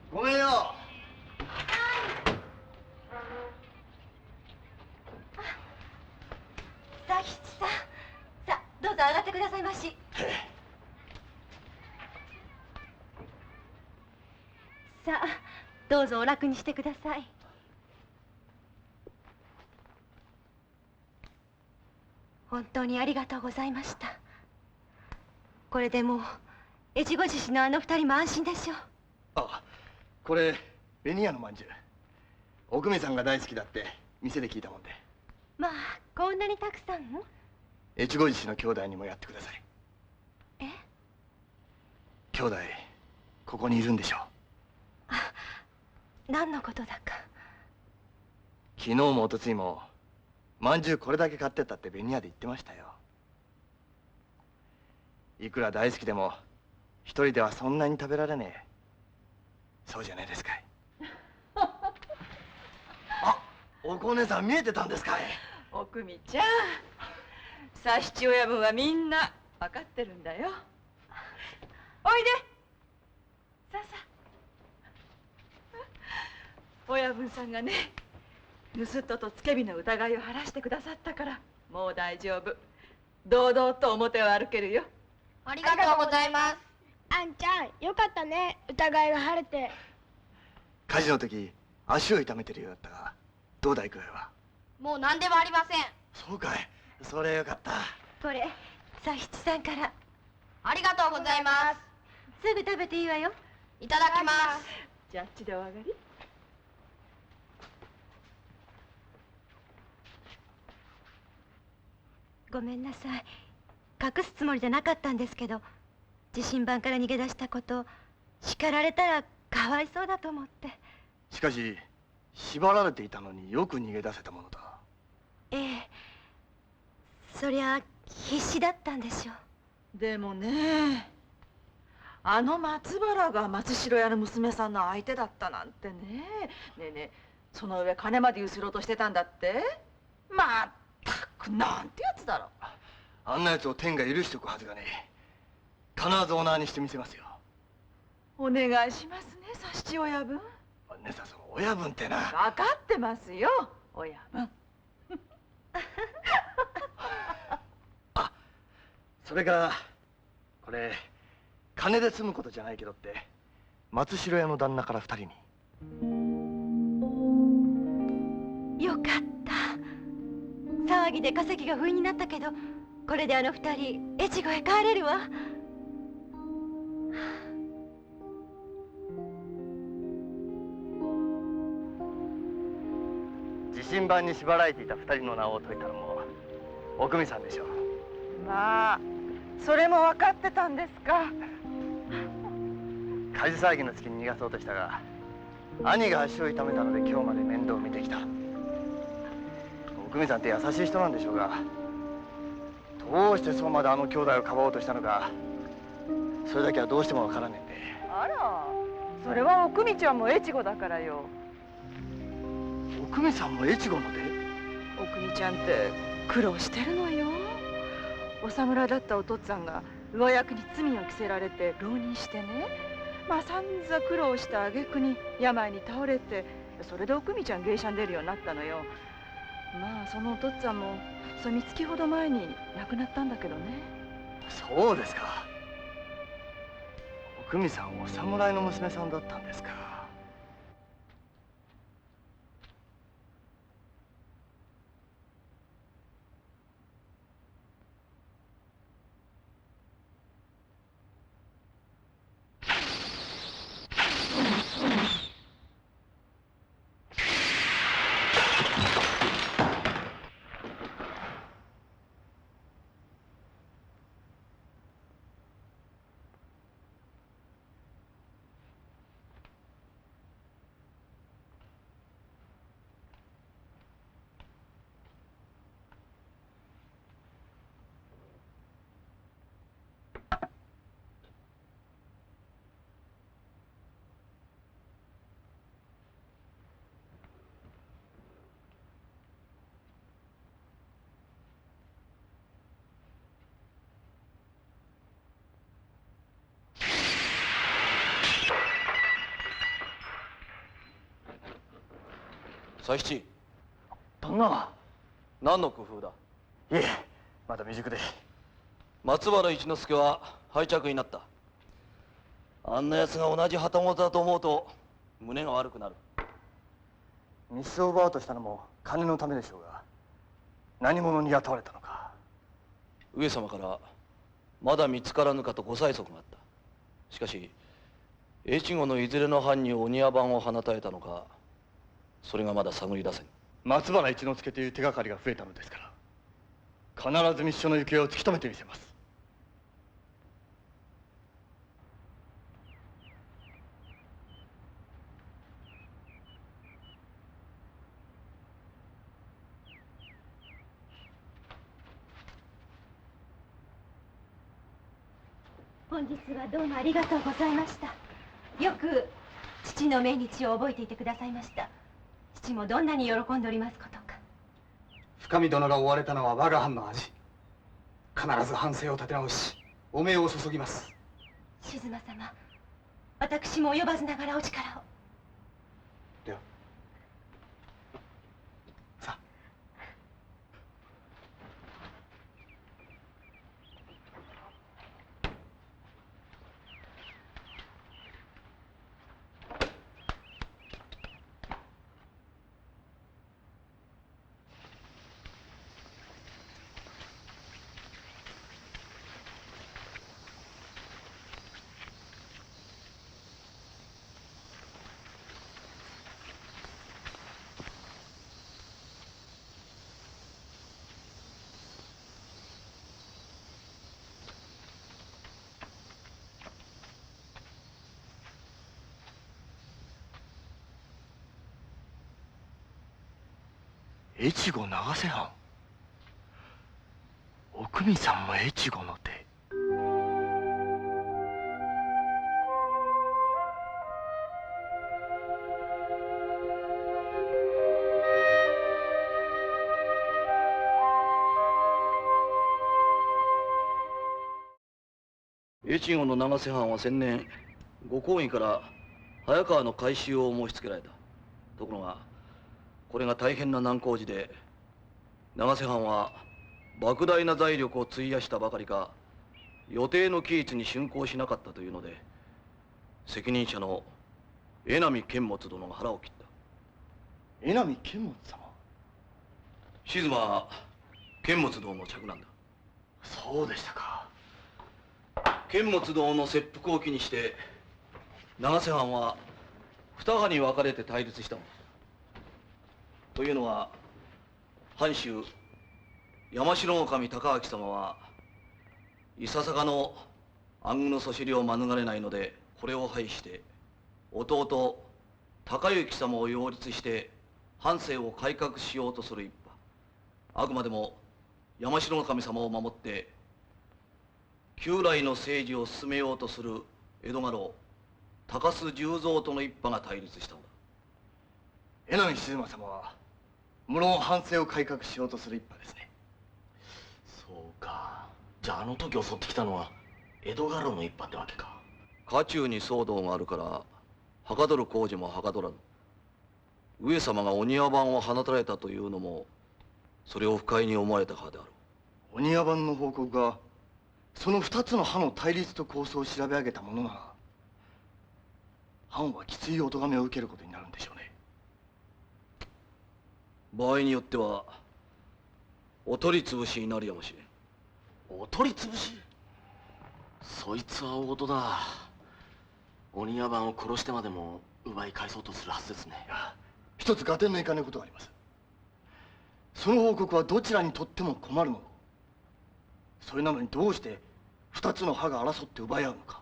ごめんよ。佐吉さん、さあどうぞ上がってくださいまし。さあどうぞお楽にしてください。本当にありがとうございました。これでもう越後獅子のあの二人も安心でしょう。あ、これ紅屋のまんじゅう。奥目さんが大好きだって店で聞いたもんで。まあこんなにたくさんの？越後獅子の兄弟にもやってください。え？兄弟ここにいるんでしょう。あ、何のことだか。昨日もおとついもまんじゅうこれだけ買ってったって紅屋で言ってましたよ。いくら大好きでも一人ではそんなに食べられねえ。そうじゃないですかい。あ、おこねさん見えてたんですかい。おくみちゃん、佐七親分はみんな分かってるんだよ。おいで。さあさあ。親分さんがね、盗っ人と付け火の疑いを晴らしてくださったから、もう大丈夫。堂々と表を歩けるよ。ありがとうございます。あんちゃん、よかったね。疑いが晴れて。火事の時足を痛めてるようだったが、どうだい具合は。もう何でもありません。そうかい。それよかった。これ佐七さんから。ありがとうございます。すぐ食べていいわよ。いただきます。じゃああっちでお上がり。ごめんなさい。隠すつもりじゃなかったんですけど、地震盤から逃げ出したこと、叱られたらかわいそうだと思って。しかし縛られていたのによく逃げ出せたものだ。ええ、そりゃ必死だったんでしょう。でもね、あの松原が松代屋の娘さんの相手だったなんてね。ねえねえ、その上金までゆすろうとしてたんだって。まったくなんてやつだろう。あんなやつを天が許しておくはずがねえ。必ずオーナーにしてみせますよ。お願いしますね、佐七親分。姉さん、その親分ってな。分かってますよ、親分。あ、それからこれ金で済むことじゃないけどって松代屋の旦那から2人に。よかった。騒ぎで稼ぎが不意になったけど、これであの二人越後へ帰れるわ。神盤に縛られていた二人の名を解いたのもおくみさんでしょう。まあそれも分かってたんですか。火事騒ぎの隙に逃がそうとしたが、兄が足を痛めたので今日まで面倒を見てきた。おくみさんって優しい人なんでしょうが、どうしてそうまであの兄弟をかばおうとしたのか、それだけはどうしてもわからねえんで。あら、それはおくみちゃんも越後だからよ。おくみさんも越後ので？おくみちゃんって苦労してるのよ。お侍だったお父っつぁんが上役に罪を着せられて浪人してね、まあさんざ苦労した挙句に病に倒れて、それでおくみちゃん芸者に出るようになったのよ。まあそのお父っつぁんもそみ月ほど前に亡くなったんだけどね。そうですか。おくみさんお侍の娘さんだったんですか。佐七、旦那。何の工夫だ？いえ、まだ未熟で。松原一之助は敗着になった。あんな奴が同じ旗本だと思うと胸が悪くなる。密書を奪おうとしたのも金のためでしょうが、何者に雇われたのか。上様からまだ見つからぬかとご催促があった。しかし越後のいずれの藩に鬼矢番を放たれたのか、それがまだ探り出せん。松原一之助という手がかりが増えたのですから、必ず密書の行方を突き止めてみせます。本日はどうもありがとうございました。よく父の命日を覚えていてくださいました。父もどんなに喜んでおりますことか。深見殿が追われたのは我が藩の恥。必ず藩政を立て直しお命を注ぎます。静馬様、私も及ばずながらお力を。では。さあ。越後長瀬藩。おくみさんも越後の手。越後の長瀬藩は先年ご公儀から早川の改修を申し付けられた。ところがこれが大変な難工事で、長瀬藩は莫大な財力を費やしたばかりか予定の期日に竣工しなかったというので、責任者の江波監物殿が腹を切った。江波監物様。静馬は監物殿の嫡男だ。そうでしたか。監物殿の切腹を機にして長瀬藩は二派に分かれて対立したのだ。というのは藩主山城守高明様はいささかの暗愚のそしりを免れないので、これを拝して弟高之様を擁立して藩政を改革しようとする一派。あくまでも山城守様を守って旧来の政治を進めようとする江戸家老高須十三との一派が対立したのだ。榎並静馬様は無論藩政を改革しようとする一派ですね。そうか。じゃああの時襲ってきたのは江戸家老の一派ってわけか。家中に騒動があるからはかどる工事もはかどらぬ。上様がお庭番を放たれたというのもそれを不快に思われたからであろう。お庭番の報告がその二つの派の対立と構想を調べ上げたものなら、藩はきついお咎めを受けることになるんでしょうね。場合によってはお取り潰しになるやもしれん。お取り潰し？そいつは大事だ。お庭番を殺してまでも奪い返そうとするはずですね。一つ合点のいかないことがあります。その報告はどちらにとっても困るもの。それなのにどうして二つの派が争って奪い合うのか。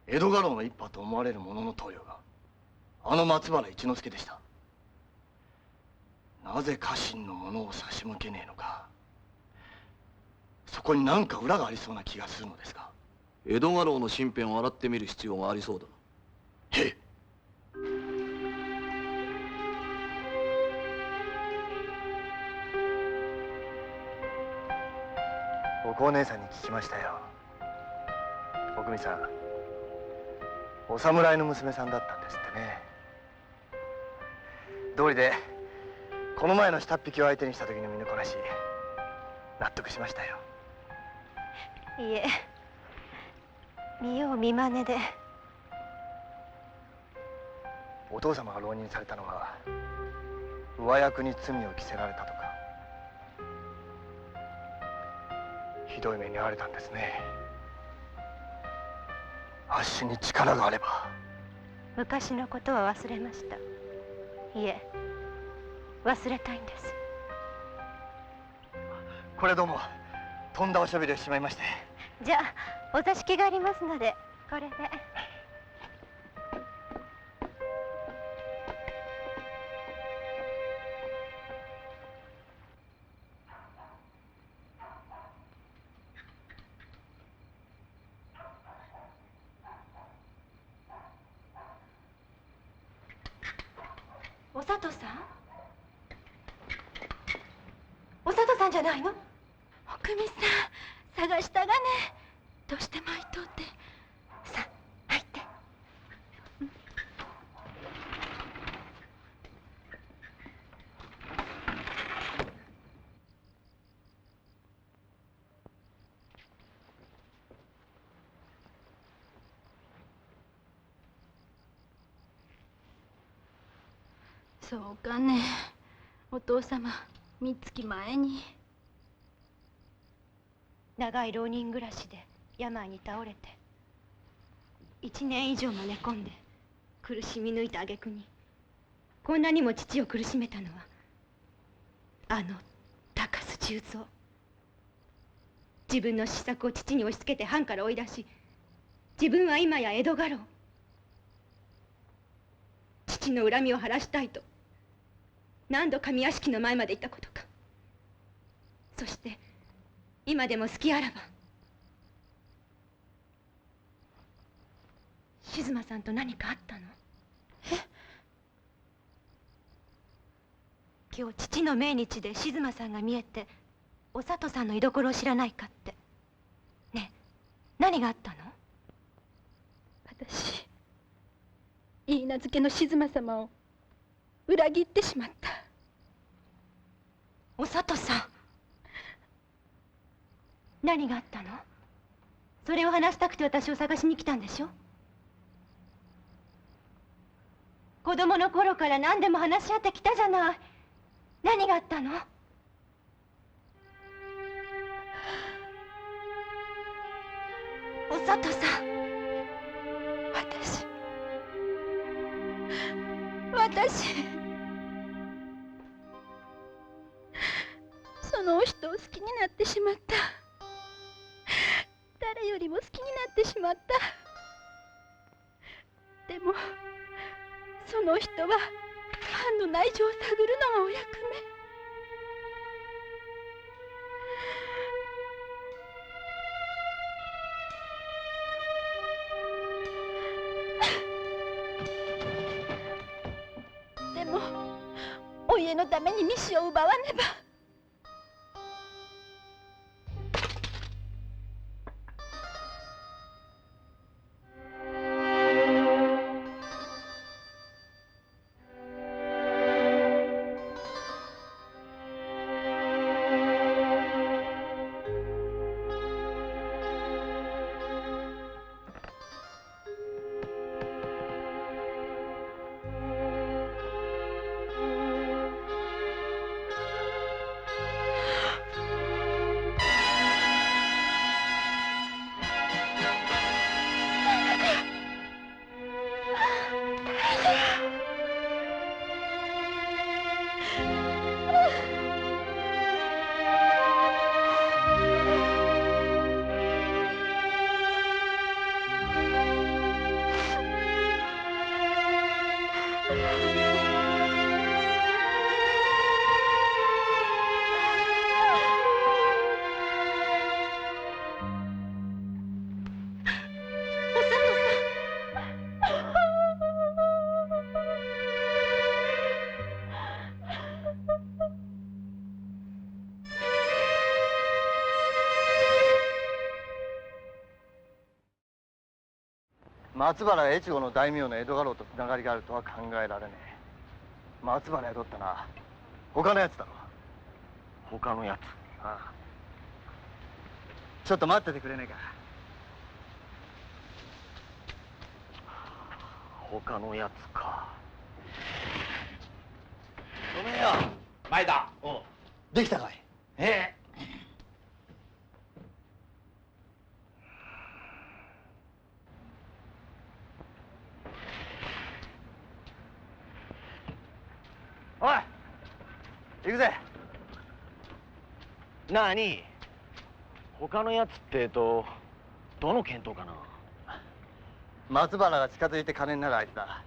江戸家老の一派と思われる者の頭領があの松原一之輔でした。なぜ家臣の者を差し向けねえのか。そこに何か裏がありそうな気がするのですが。江戸家老の身辺を洗ってみる必要がありそうだ。へえ。お子姉さんに聞きましたよ。おくみさん、お侍の娘さんだったんですってね。道理でこの前の下っ引きを相手にした時の身のこなし、納得しましたよ。いえ、見よう見まねで。お父様が浪人されたのは上役に罪を着せられたとか。ひどい目に遭われたんですね。あっしに力があれば。昔のことは忘れました。いえ、忘れたいんです。これどうもとんだおしゃべりをしまいまして。じゃあお座敷がありますのでこれで。お里さん？お里さんじゃないの？おくみさん、探したがね。どうしてまいとうて。さあ、入って。そうかね。お父様、三月前に。長い浪人暮らしで病に倒れて1年以上も寝込んで苦しみ抜いた挙句にこんなにも父を苦しめたのはあの高須十三。自分の失策を父に押し付けて藩から追い出し、自分は今や江戸家老。父の恨みを晴らしたいと何度上屋敷の前まで行ったことか。そして今でも好きあらば静馬さんと何かあったの？今日父の命日で静馬さんが見えてお里さんの居所を知らないかって。ねえ、何があったの？私、いい名付けの静馬様を裏切ってしまった。お里さん、何があったの？それを話したくて私を探しに来たんでしょ？子供の頃から何でも話し合ってきたじゃない。何があったの？お里さん。私好きになってしまった。誰よりも好きになってしまった。でもその人はハンの内情を探るのがお役目。でもお家のためにミシを奪わねば。松原越後の大名の江戸家老とつながりがあるとは考えられねえ。松原宿ったな、他のやつだろ。他のやつ？ああ。ちょっと待っててくれねえか。他のやつか。ごめんよ。前田。おう、できたかい？ええ。おい、行くぜ。なあに、他のやつってどの見当かな。松原が近づいて金になるあいつだ。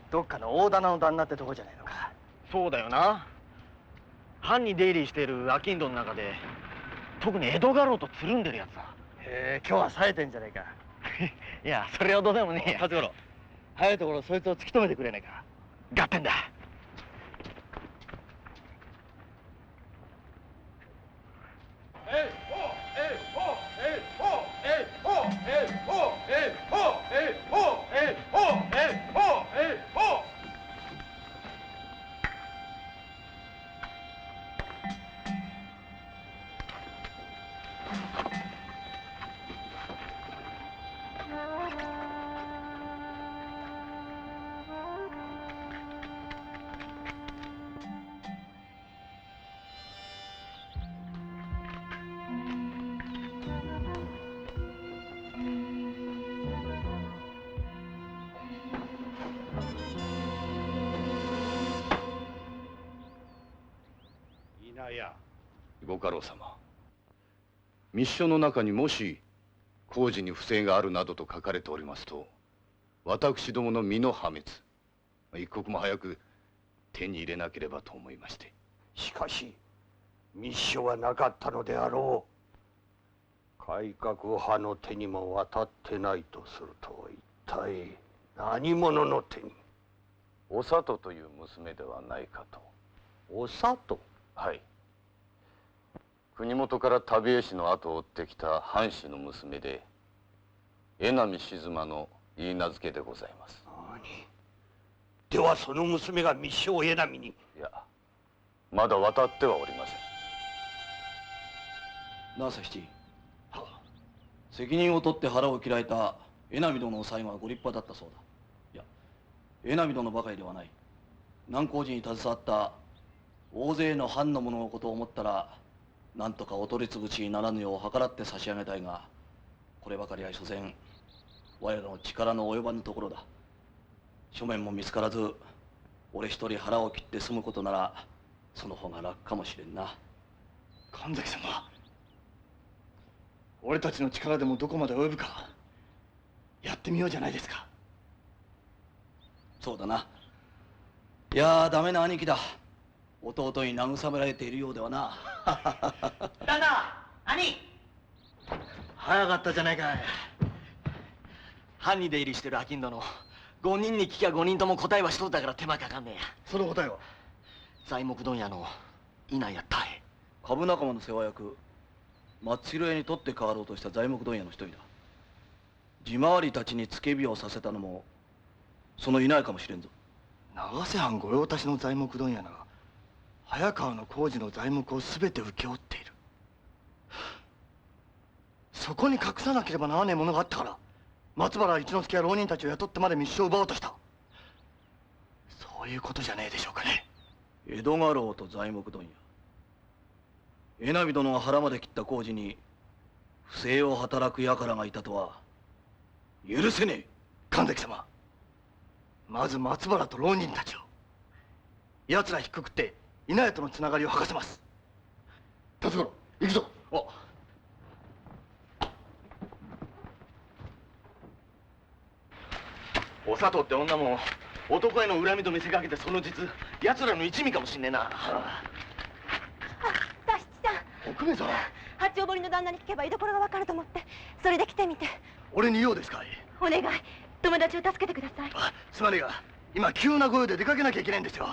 どっかの大店の旦那ってとこじゃないのか。そうだよな。藩に出入りしている商人の中で特に江戸家老とつるんでるやつだ。へえ、今日は冴えてんじゃねえか。いや、それはどうでもねえや。辰五郎、早いところそいつを突き止めてくれねえか。合点だ。ご家老様、密書の中にもし工事に不正があるなどと書かれておりますと、私どもの身の破滅、一刻も早く手に入れなければと思いまして。しかし密書はなかったのであろう。改革派の手にも渡ってないとすると、一体何者の手に？お里という娘ではないかと。お里？はい。国元から旅江氏の後を追ってきた藩士の娘で、江波静馬の言い名付けでございます。何？ではその娘が密書を江波に？いや、まだ渡ってはおりません。なあ佐七、責任を取って腹を切られた江波殿の最後はご立派だったそうだ。いや、江波殿ばかりではない。難工事に携わった大勢の藩の者のことを思ったら、なんとかお取り潰しにならぬよう計らって差し上げたいが、こればかりは所詮我らの力の及ばぬところだ。書面も見つからず、俺一人腹を切って済むことならその方が楽かもしれんな。神崎様、俺たちの力でもどこまで及ぶかやってみようじゃないですか。そうだな。いやダメな兄貴だ。弟に慰められているようではな。旦那、兄早かったじゃないかい。藩に出入りしてる商人の5人に聞きゃ5人とも答えは一つだから手間かかんねえや。その答えは材木問屋の稲谷太兵衛。株仲間の世話役、松代屋に取って代わろうとした材木問屋の一人だ。地回りたちに付け火をさせたのもそのいないかもしれんぞ。長瀬藩御用達の材木問屋なら早川の工事の材木を全て請け負っている。そこに隠さなければならねえものがあったから松原一之輔や浪人たちを雇ってまで密書を奪おうとした。そういうことじゃねえでしょうかね。江戸家老と材木問屋、江波殿が腹まで切った工事に不正を働く輩がいたとは許せねえ。神崎様、まず松原と浪人たちを奴らひっくくって稲谷とのつながりを吐かせます。辰五郎、行くぞ。お佐藤って女も男への恨みと見せかけてその実奴らの一味かもしんねえな。佐七さん、奥目さん、八丁堀の旦那に聞けば居所がわかると思ってそれで来てみて。俺に用ですかい？お願い、友達を助けてください。すまねえが今急な御用で出かけなきゃいけないんですよ。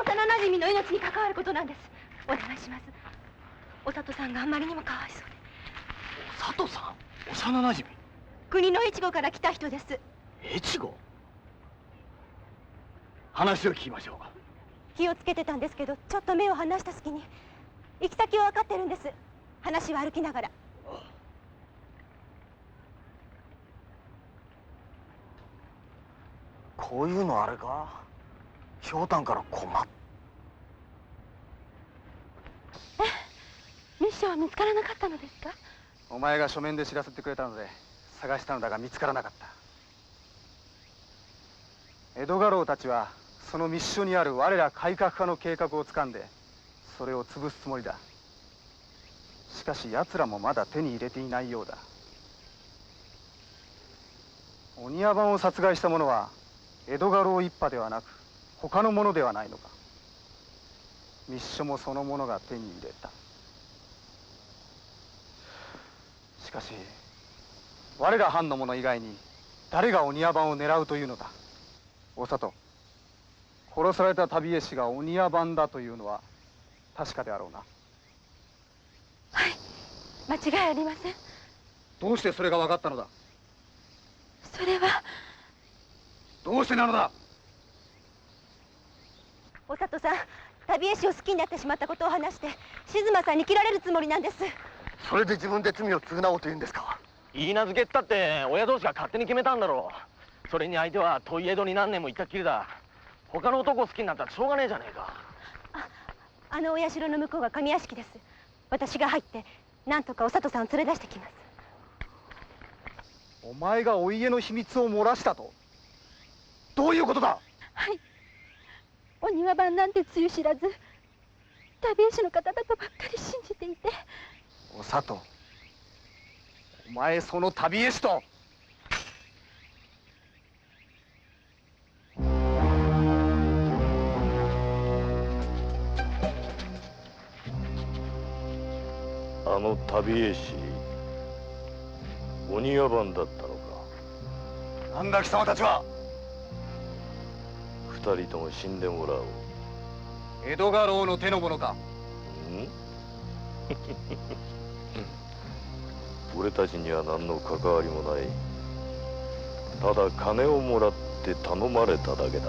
幼なじみの命に関わることなんです。お願いします。お里さんがあまりにもかわいそうで。佐藤さん、幼なじみ？国の越後から来た人です。越後？話を聞きましょう。気をつけてたんですけど、ちょっと目を離した隙に行き先は分かってるんです。話は歩きながら。こういうのあれか、ひょうたんから困っ。ミッションは見つからなかったのですか？お前が書面で知らせてくれたので探したのだが見つからなかった。江戸家老たちはその密書にある我ら改革派の計画を掴んでそれを潰すつもりだ。しかし奴らもまだ手に入れていないようだ。鬼屋番を殺害した者は江戸家老一派ではなく他の者ではないのか。密書もその者が手に入れた。しかし我ら藩の者以外に誰が鬼屋番を狙うというのだ。お里、殺された旅絵師が鬼屋番だというのは確かであろうな。はい、間違いありません。どうしてそれが分かったのだ？それはどうしてなのだ？お里さん、旅絵師を好きになってしまったことを話して静馬さんに切られるつもりなんです。それで自分で罪を償おうというんですか？言い名付けったって親同士が勝手に決めたんだろう。それに相手は遠い江戸に何年も行ったっきりだ。他の男を好きになったらしょうがねえじゃねえか。あのお社の向こうが上屋敷です。私が入ってなんとかお里さんを連れ出してきます。お前がお家の秘密を漏らしたと？どういうことだ？はい、お庭番なんてつゆ知らず旅絵師の方だとばっかり信じていて。お里、お前その旅絵師とあの旅絵師鬼屋番だったのか。なんだ貴様たちは？二人とも死んでもらおう。江戸家老の手の者か？ん俺たちには何の関わりもない。ただ金をもらって頼まれただけだ。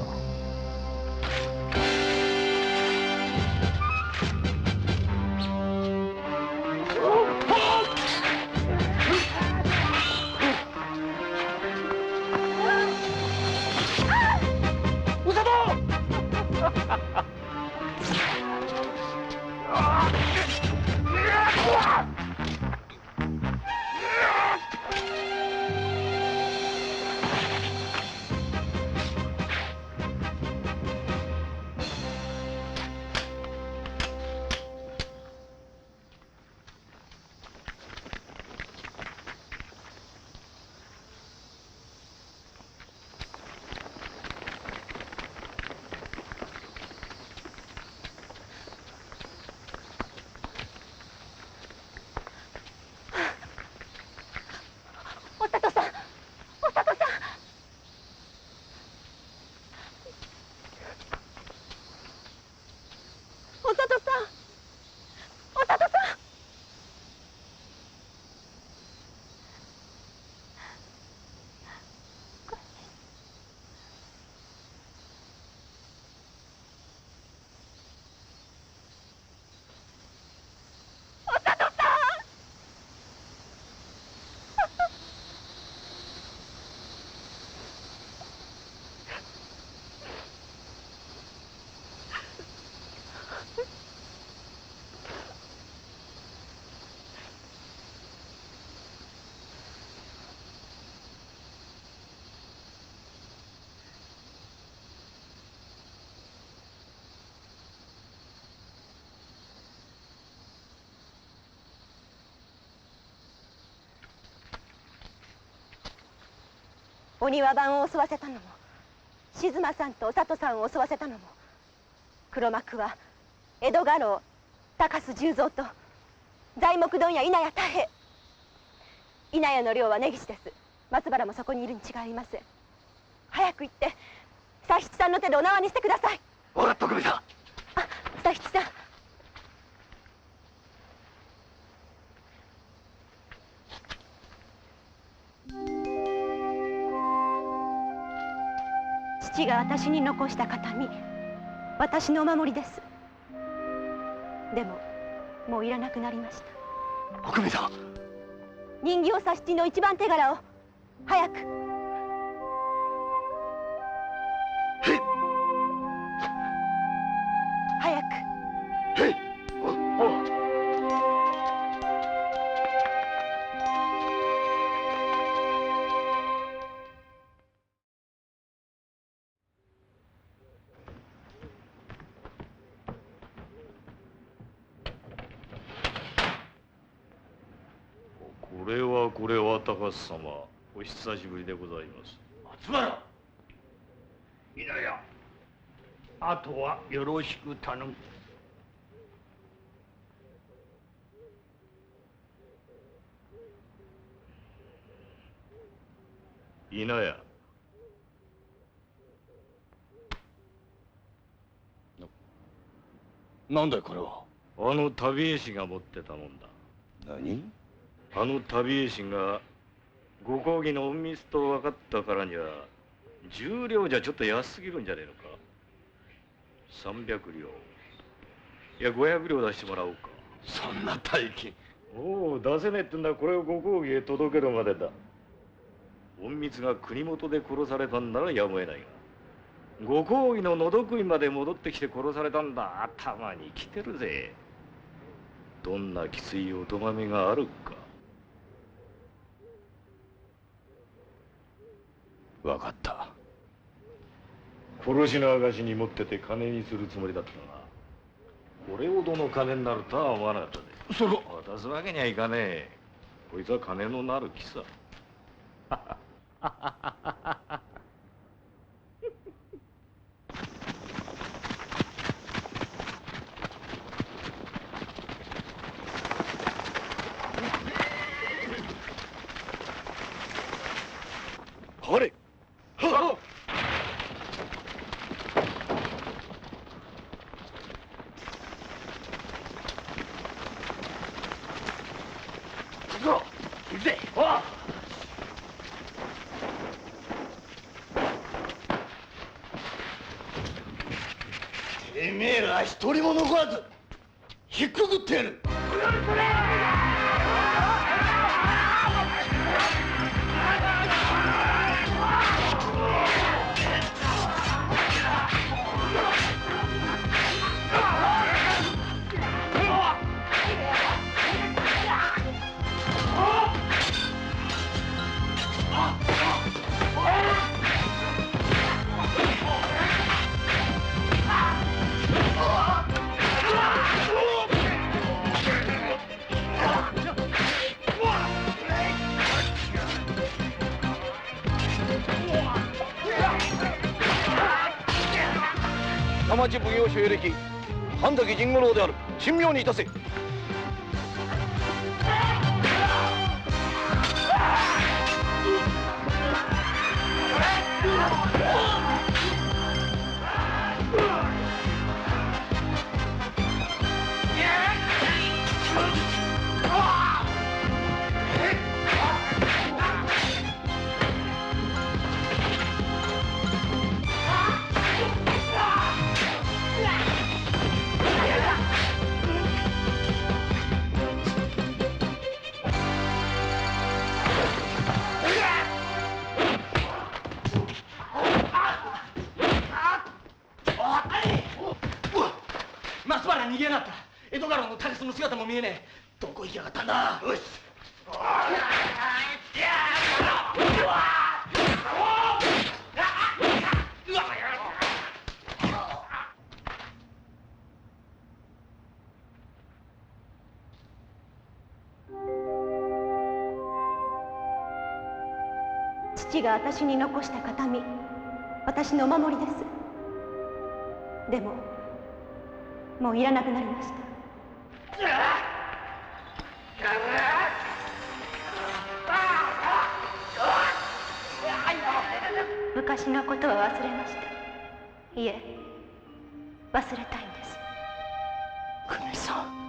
お庭番を襲わせたのも静馬さんとお里さんを襲わせたのも黒幕は江戸家老高須十三と材木問屋稲谷太平。稲谷の寮は根岸です。松原もそこにいるに違いありません。早く行って佐七さんの手でお縄にしてください。分かった、おくみさん。あ、佐七さん。父が私に残した形見、私のお守りです。でももういらなくなりました。おくみさん。人形佐七の一番手柄を早く。早く。これは高須様、お久しぶりでございます。松原稲谷、あとはよろしく頼む。稲谷。なんだいこれは。あの旅絵師が持ってたもんだ。何？あの旅絵師がご公儀の隠密と分かったからには10両じゃちょっと安すぎるんじゃねえのか。300両いや500両出してもらおうか。そんな大金。おお、出せねえってんだ。これをご公儀へ届けるまでだ。隠密が国元で殺されたんならやむを得ないが、ご公儀ののど食いまで戻ってきて殺されたんだ。頭にきてるぜ。どんなきついお咎めがあるか。分かった。殺しの証に持ってて金にするつもりだったが、これほどの金になるとは思わなかったぜ。それ渡すわけにはいかねえ。こいつは金のなる木さ。はれ。はっ。行くぜ。てめえら一人も残らずひっくくってやる。下町奉行所与歴神崎甚五郎である。神妙にいたせ。松原に逃げやがった。江戸家老の高須の姿も見えねえ。どこ行きやがったんだ。よし。父が私に残した形見、私のお守りです。でももういらなくなりました。昔のことは忘れました。いえ、忘れたいんです。久美さん。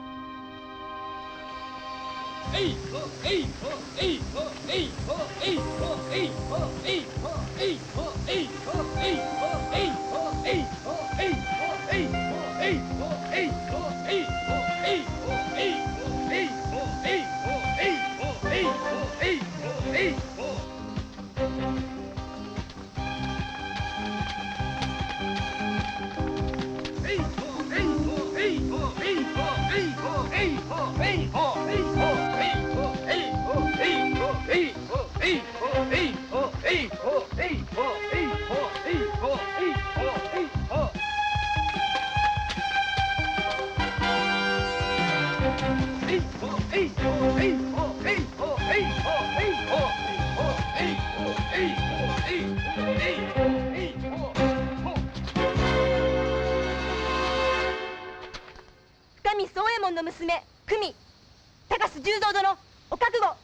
深見宗右衛門の娘久美、高須十三殿、お覚悟。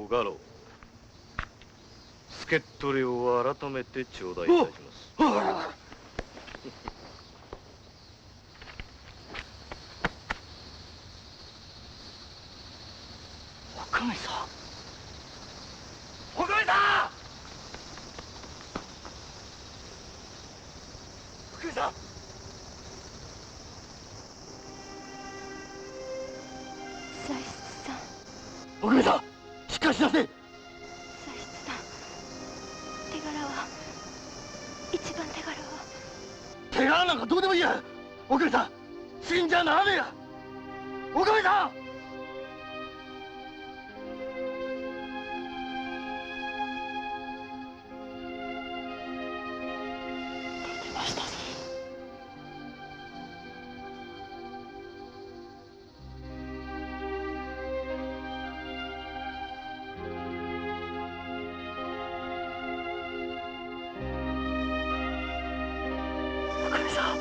ご家老、助っ人料を改めて頂戴いたします。おかみさん。おかみさん。おかみさん。左室さん、おかみさん、しっかりしなさい。左室さん、手柄は、一番手柄は。手柄なんかどうでもいいや。おかみさん、死んじゃならねえや。おかみさん。できましたぜ。おかみさん。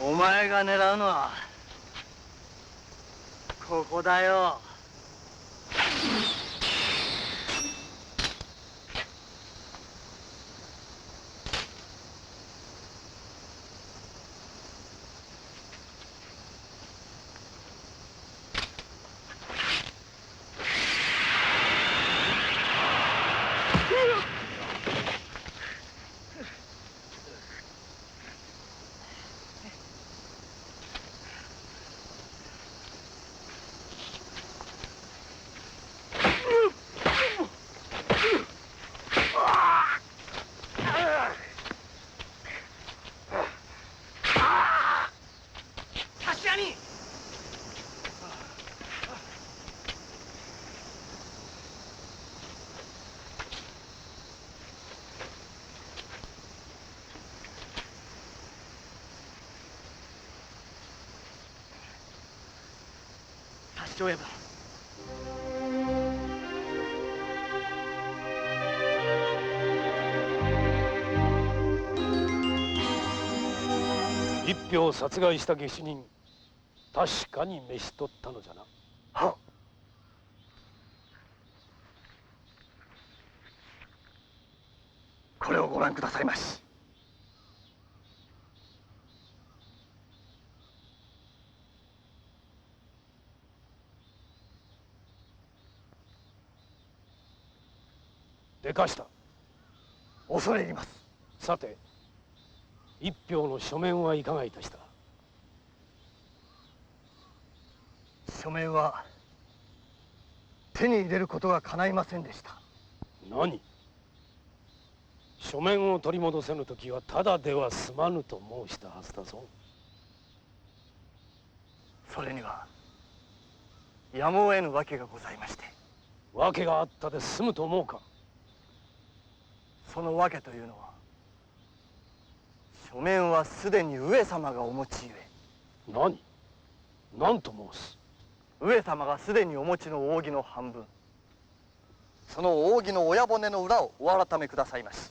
お前が狙うのはここだよ。親分、一票殺害した下手人、確かに召し取ったのじゃな。はっ。これをご覧くださいまし。でかした。恐れ入ります。さて、一票の書面はいかがいたした？書面は手に入れることが叶いませんでした。何？書面を取り戻せぬときはただでは済まぬと申したはずだぞ。それにはやむを得ぬ訳がございまして。訳があったで済むと思うか？その訳というのは、書面はすでに上様がお持ちゆえ。何と申す？上様がすでにお持ちの扇の半分、その扇の親骨の裏をお改めくださいまし。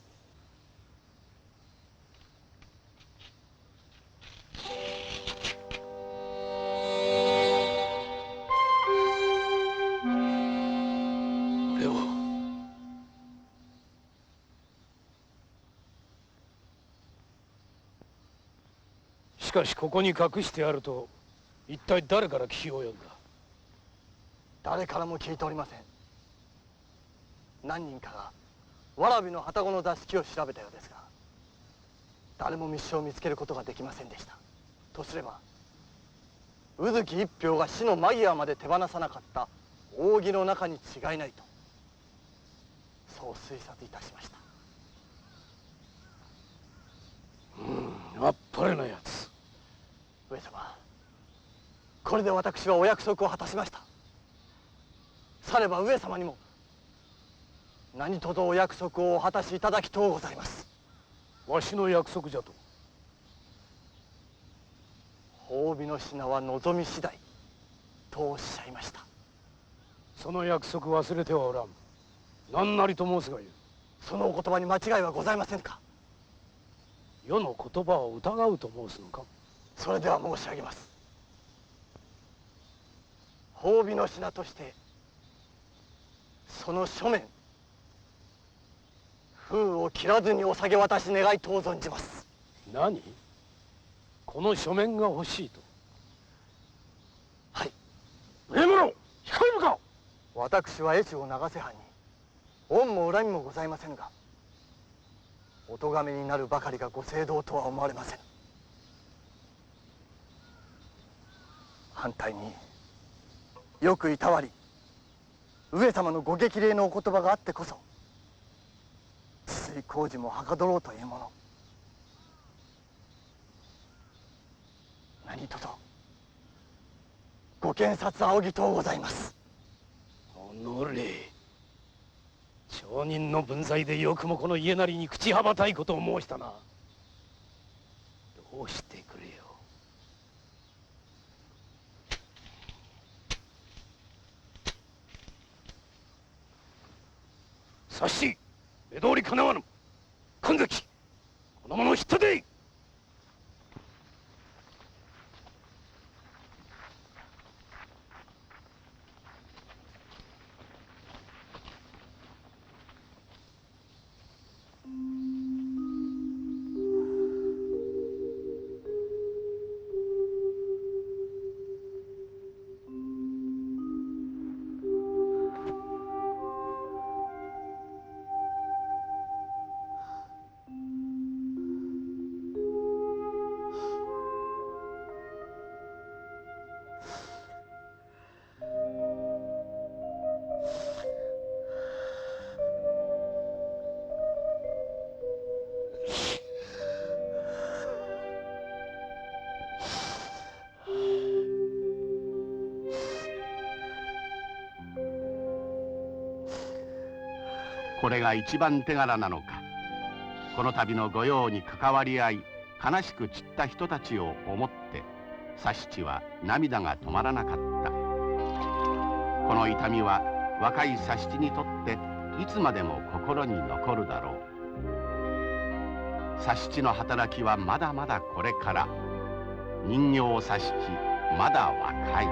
これを。しかしここに隠してあると一体誰から聞き及んだ？誰からも聞いておりません。何人かがわらびの旅籠の座敷を調べたようですが、誰も密書を見つけることができませんでした。とすれば宇月一票が死の間際まで手放さなかった扇の中に違いないと、そう推察いたしました。あっぱれなやつ。上様、これで私はお約束を果たしました。されば上様にも何とぞお約束をお果たしいただきとうございます。わしの約束じゃと？褒美の品は望み次第とおっしゃいました。その約束忘れてはおらん。何なりと申すが言う。そのお言葉に間違いはございませんか？世の言葉を疑うと申すのか？それでは申し上げます。褒美の品としてその書面、封を切らずにお下げ渡し願いとう存じます。何？この書面が欲しいと？はい。上室、控えむか？私は越後長瀬藩に恩も恨みもございませんが、お咎めになるばかりがご政道とは思われません。反対によくいたわり上様のご激励のお言葉があってこそ治水工事もはかどろうというもの。何とぞご検察仰ぎとうございます。おのれ、町人の分際でよくもこの家なりに口はばたいことを申したな。どうしてくれよ。察し、目通りかなわぬ。神崎、この者を引っ立てい。これが一番手柄なのか。この度の御用に関わり合い悲しく散った人たちを思って佐七は涙が止まらなかった。この痛みは若い佐七にとっていつまでも心に残るだろう。佐七の働きはまだまだこれから。人形佐七まだ若い。